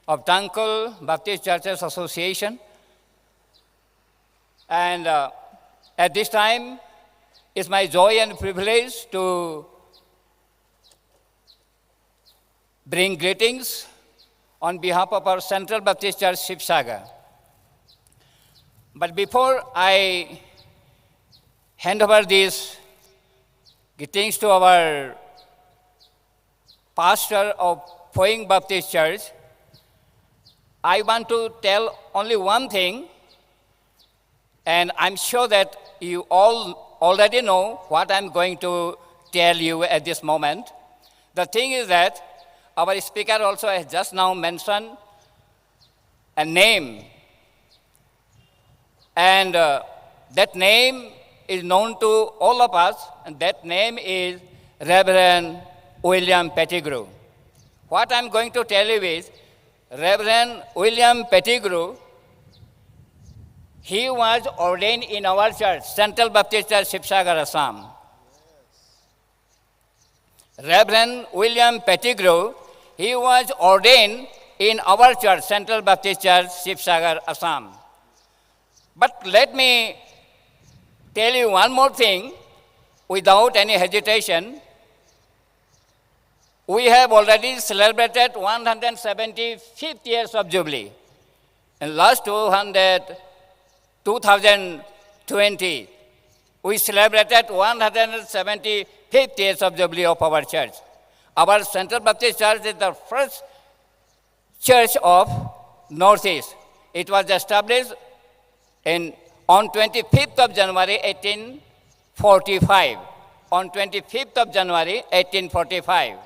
of Tangkhul Baptist Churches Association, and at this time, it's my joy and privilege to bring greetings on behalf of our Central Baptist Church, Sipsaka. But before I hand over these greetings to our pastor of Khaying Baptist Church, I want to tell only one thing, and I'm sure that you all already know what I'm going to tell you at this moment. The thing is that our speaker also has just now mentioned a name, and that name is known to all of us, and that name is Reverend William Pettigrew. What I'm going to tell you is, Reverend William Pettigrew He was ordained in our church, Central Baptist Church, Shivsagar, Assam. Reverend William Pettigrew, he was ordained in our church, Central Baptist Church, Shivsagar, Assam. But let me tell you one more thing, without any hesitation. We have already celebrated 175th years of Jubilee. In last 2020, we celebrated 175th years of Jubilee of our church. Our Central Baptist Church is the first church of Northeast. It was established on 25th of January 1845. On 25th of January 1845.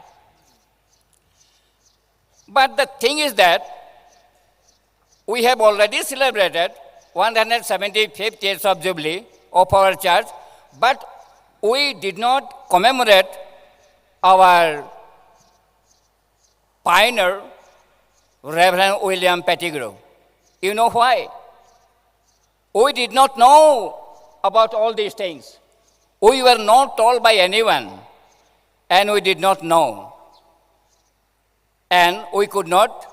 But the thing is that we have already celebrated 175th years of Jubilee of our church, but we did not commemorate our pioneer, Reverend William Pettigrew. You know why? We did not know about all these things. We were not told by anyone, and we did not know. And we could not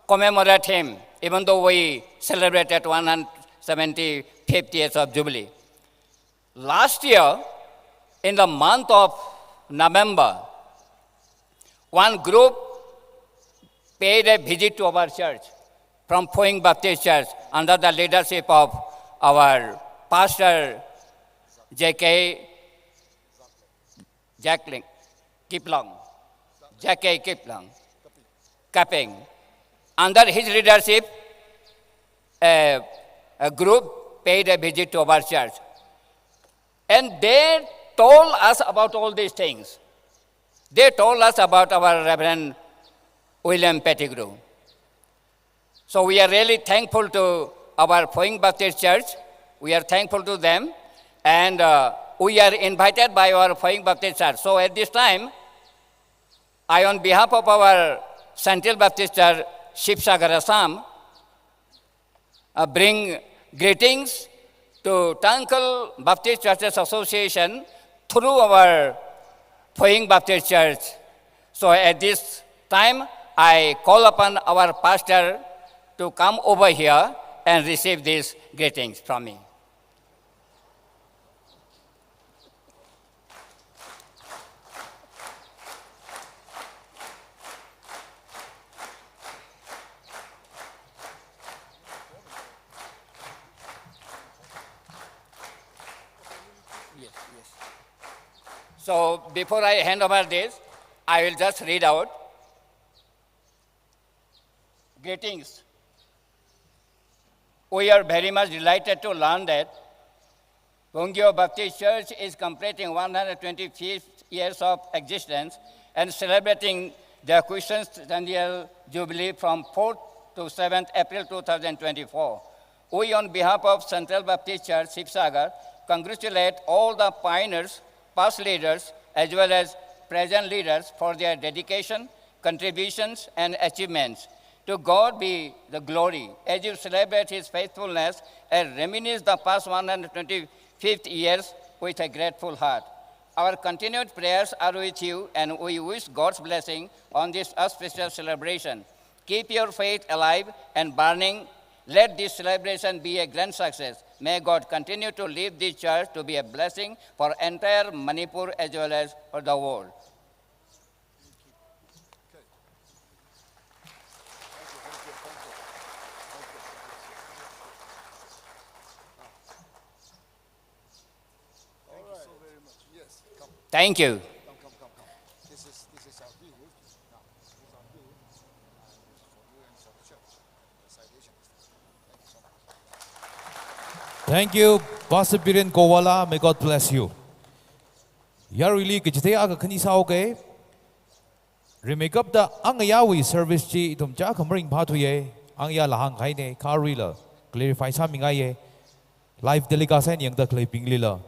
commemorate him, even though we celebrated 175th years of Jubilee. Last year, in the month of November, one group paid a visit to our church from Phuying Baptist Church under the leadership of our pastor, J.K. Kaping. Under his leadership, a group paid a visit to our church. And they told us about all these things. They told us about our Reverend William Pettigrew. So we are really thankful to our Phuying Baptist Church. We are thankful to them. And we are invited by our Phuying Baptist Church. So at this time, I, on behalf of our Central Baptist Church, Shivsagar, Assam, bring greetings to Tangkhul Baptist Churches Association through our Phuying Baptist Church. So at this time, I call upon our pastor to come over here and receive these greetings from me. So before I hand over this, I will just read out. Greetings. We are very much delighted to learn that Phuying Baptist Church is completing 125 years of existence and celebrating the QUASQUICENTENNIal Jubilee from 4th to 7th April 2024. We, on behalf of Central Baptist Church, Shivsagar, congratulate all the pioneers, past leaders, as well as present leaders for their dedication, contributions, and achievements. To God be the glory as you celebrate His faithfulness and reminisce the past 125th years with a grateful heart. Our continued prayers are with you, and we wish God's blessing on this auspicious celebration. Keep your faith alive and burning. Let this celebration be a grand success. May God continue to lead this church to be a blessing for entire Manipur as well as for the world. Thank you. This is our view. Now, this is our view. For you and for the church. The citation is this. Thank you so much. Thank you, Pastor Biren Kowala. May God bless you. Yarili Kichtea Kanisa okay. Remake up the Angayawi service G Tum Jackamring Patuye, Anga Lahang Haine, Karila, clarify something I life delicacy yang the clapping lila.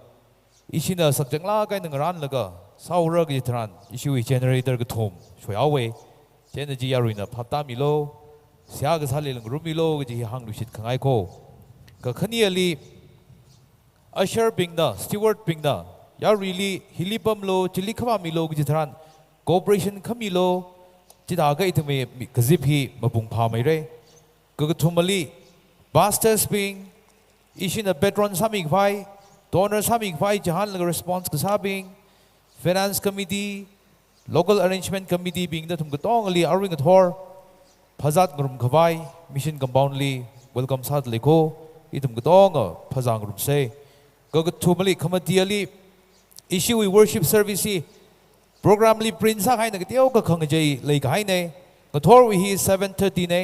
Ishina subject la kai nang ran laga saura gi tran issue generator ga thom shwawe energy yarina phapta milo sia ga sale lang rumilo gi hang lu shit khangai ko ka khaniali usher pingna steward pingna ya really hilipam lo chili khama milo githran cooperation khamilo chida ga itme kazip hi mapung pha mai re ka thumali pastors ping ishin a patron samik vai donor samik vai jahan la response ka sabing finance committee local arrangement committee being the thum ka tongli arwing thor phazat ngrum khawai mission compoundly welcome sat leko itum ka tong phazang rum se ka thumali khamatiali issue we worship service program li print sa khai na teo ka khang jai lei khai ne ngathor we hi 7:30 ne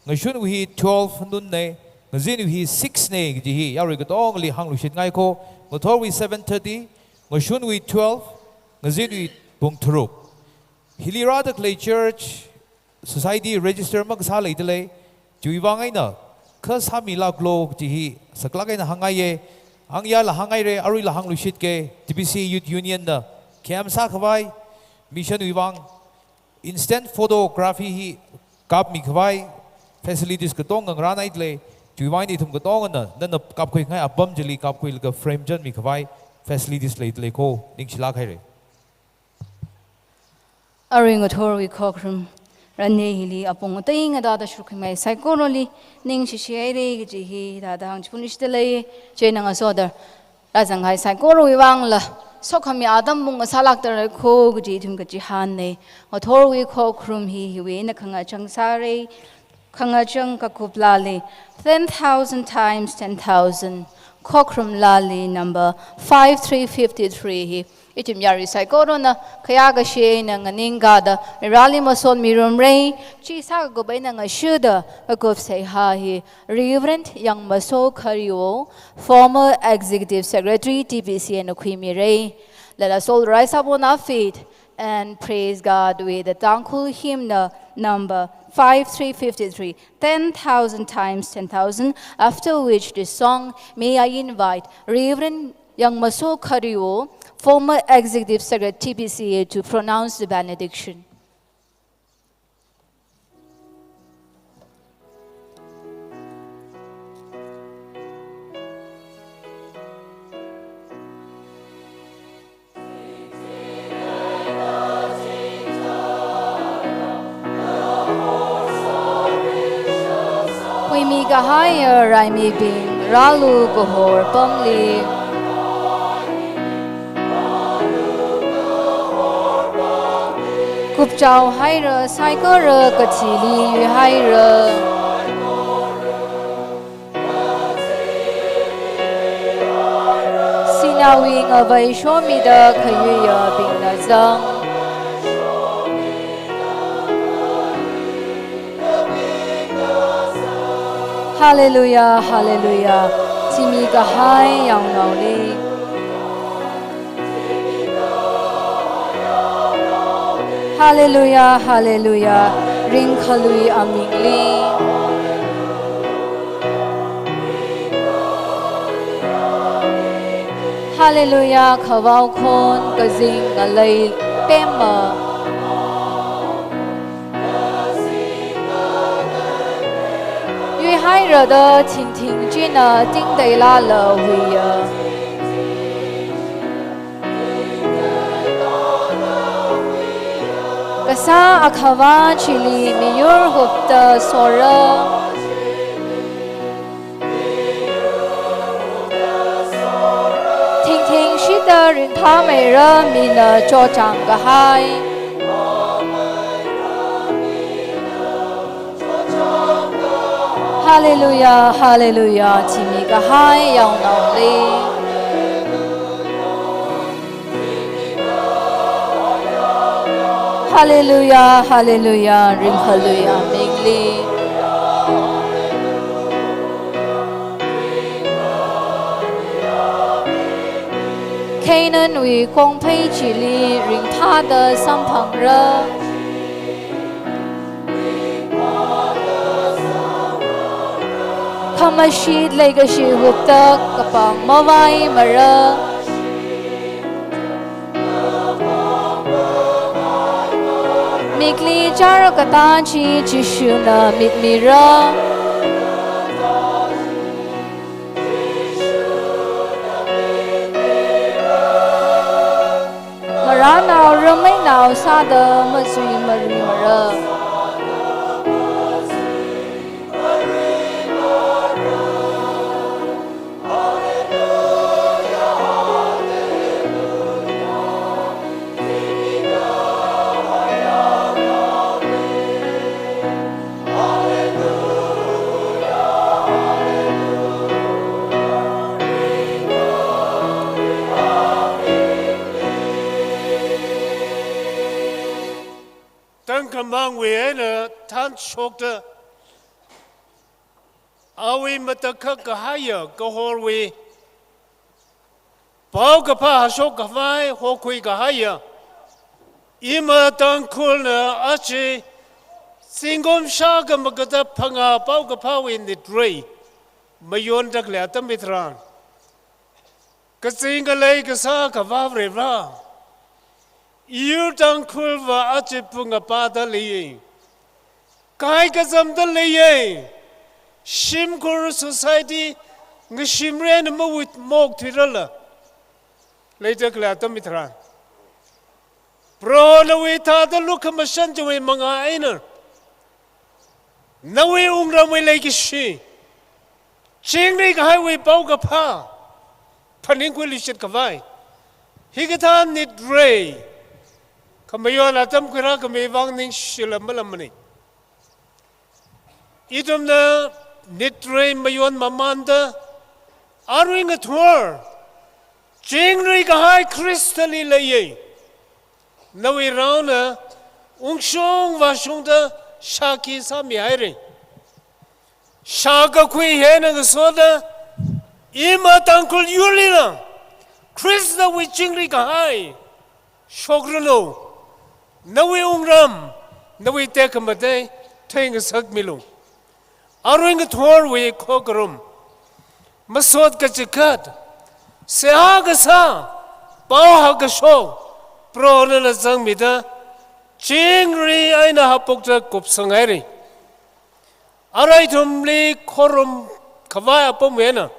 ngashun we hi 12 nun ne ngazin we hi 6 ne ji hi yari ka tong li hang lu shit ngai ko ngathor we 7:30 ngashun we 12 ngazin we bung thru hilira the clay church society register mak sa lei de le juiwang ai na kha sami la glo ji hi sakla kai na hangai ye ang ya la hangai re arui la hang lu shit ke TBCA youth union na Kiam sa khawai mission wiwang instant photography hi kap mi khawai facilities ka tong ang ranai tle chuwai ni thum ka tong na na kap khoi ngai abam jeli kap khoi ka frame jan mi khawai facilities le tle ko ning chila khai re Aring Ngathor Khokharum ranne hili apong ting ada da shrukhai mai psychology ning shi shi re ji hi da da hang punish de le che nang asodar razang hai psychology wang la so khami adam mung asalak tar kho gji thum gji han ne Ngathor Khokharum hi we na khanga chang sare khanga chang Kakup lale 10,000 times 10,000 Khokharum lale number 5353 hi itim yari psycholo na khaya ga she na nganing ga da rally mason mirum rei chi sa go bai na nga shuda Kakup Seiha hi Reverend Yangmaso Khariwo former executive secretary TBCA na khimi rei. Let us all rise up on our feet and praise God with the Tangkhul hymn number 5353 10,000 times 10,000, after which this song may I invite Reverend Yangmaso Khariwo former executive secretary TBCA to pronounce the benediction. We may go higher, I may be Ralu Gohor Pamli. Kup chao hai ra sai ko ra ka chi li yu hai ra sinawi nga vai sho mi da khayu ya bing na zang hallelujah hallelujah chimi ka hai yang nau li Hallelujah, hallelujah, ring khalui amingli. Hallelujah, khawau khon kazing alay Pame. Yui hai ra da ting ting jina ding dai la la hui ya. Kasa akhawa chili miyur hupta sora ting ting shita rin Pame ra mina cho chang ga hai Hallelujah hallelujah chimi ga hai yang nong li Hallelujah, hallelujah, ring hallelujah, mingli. Canaan we kong pei chili ring tha da sampang ra. Kamashid lega shi hupta kapang mawai mara. Mikli jaro katanchi chishuna mitmira Ranao Ramainao Sada Masui Marimara. Among we ena tan shokta awi mataka kahaya kahorwe Paokapha Haokaphok Hokui kahaya ima Tangkhul na achi singom shaga magada phanga Paokapha in the tray mayon dakle atamitran kasinga lay kasa kavavre ra You Tangkhul va achipunga pada liye. Kai kazam da liye. Shimkur society ngshimren mawit mok tirala. Later klata mitran. Pro na we ta da look mashan jawe mga ainer. Na we ungra we like shi. Chingri kai we Paokapha. Paningwili shit kavai. Higatan nit ray. Kamayon atam kira kami wang ning Shalam malamani. Itum na nitre mayon mamanda arwing at war. Jingri kahai kristali laye. Nawi rauna ungshong vashungda shaki sami aire. Shaka kui hena gasoda ima Tangkhul yulina. Krista wi jingri kahai. Shograno. Nawi ungram, nawi tekamate, tang sak milung. Arwing at war we Khokharum. Masot Kachigat. Seiha gasa, Haokaphok, pro na sang mida, chingri aina hapokta kupsangari. Araitumli Horam kavaya pomena.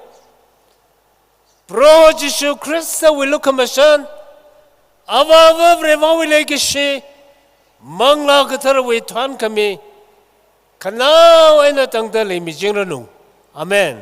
Pro Jishu Krista will look a mashan. Ava vrevawi like she. Mangla katar we tuan kami kanao ay natangdali mi jingranu. Amen.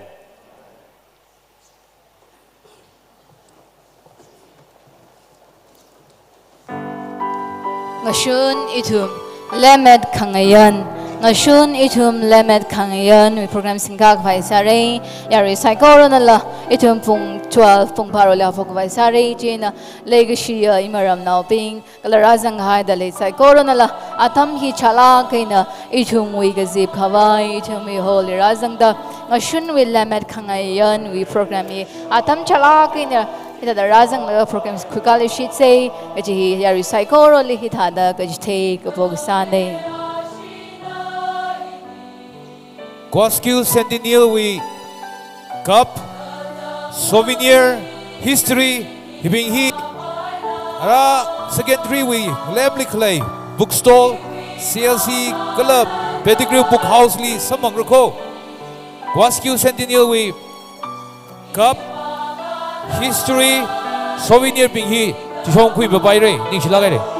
Ngashun itum lemed kangayan. Ngashun itum lemed kangayan. We program singkak vaisare. Yari saikoro nala itum pung 12 pung parola fok vaisare. Jena legacy imaram now being kalarazang hai dale saikoro nala atam hi chala kaina itum we gazip kawai itum we holy razang da. Ngashun we lemed kangayan. We program atam chala kaina. Ita da razang la programs quickly sheet say gaji yari saikoro lihita da gaji take bogsane. QUASQUICENTENNIAL we cup, souvenir, history, hibing hi. Ara secondary we Lemley Clay, bookstall, CLC club, pedigree book house li samang rako. QUASQUICENTENNIAL we cup, history, souvenir bing hi. Chong kui babai re, ning silagay re.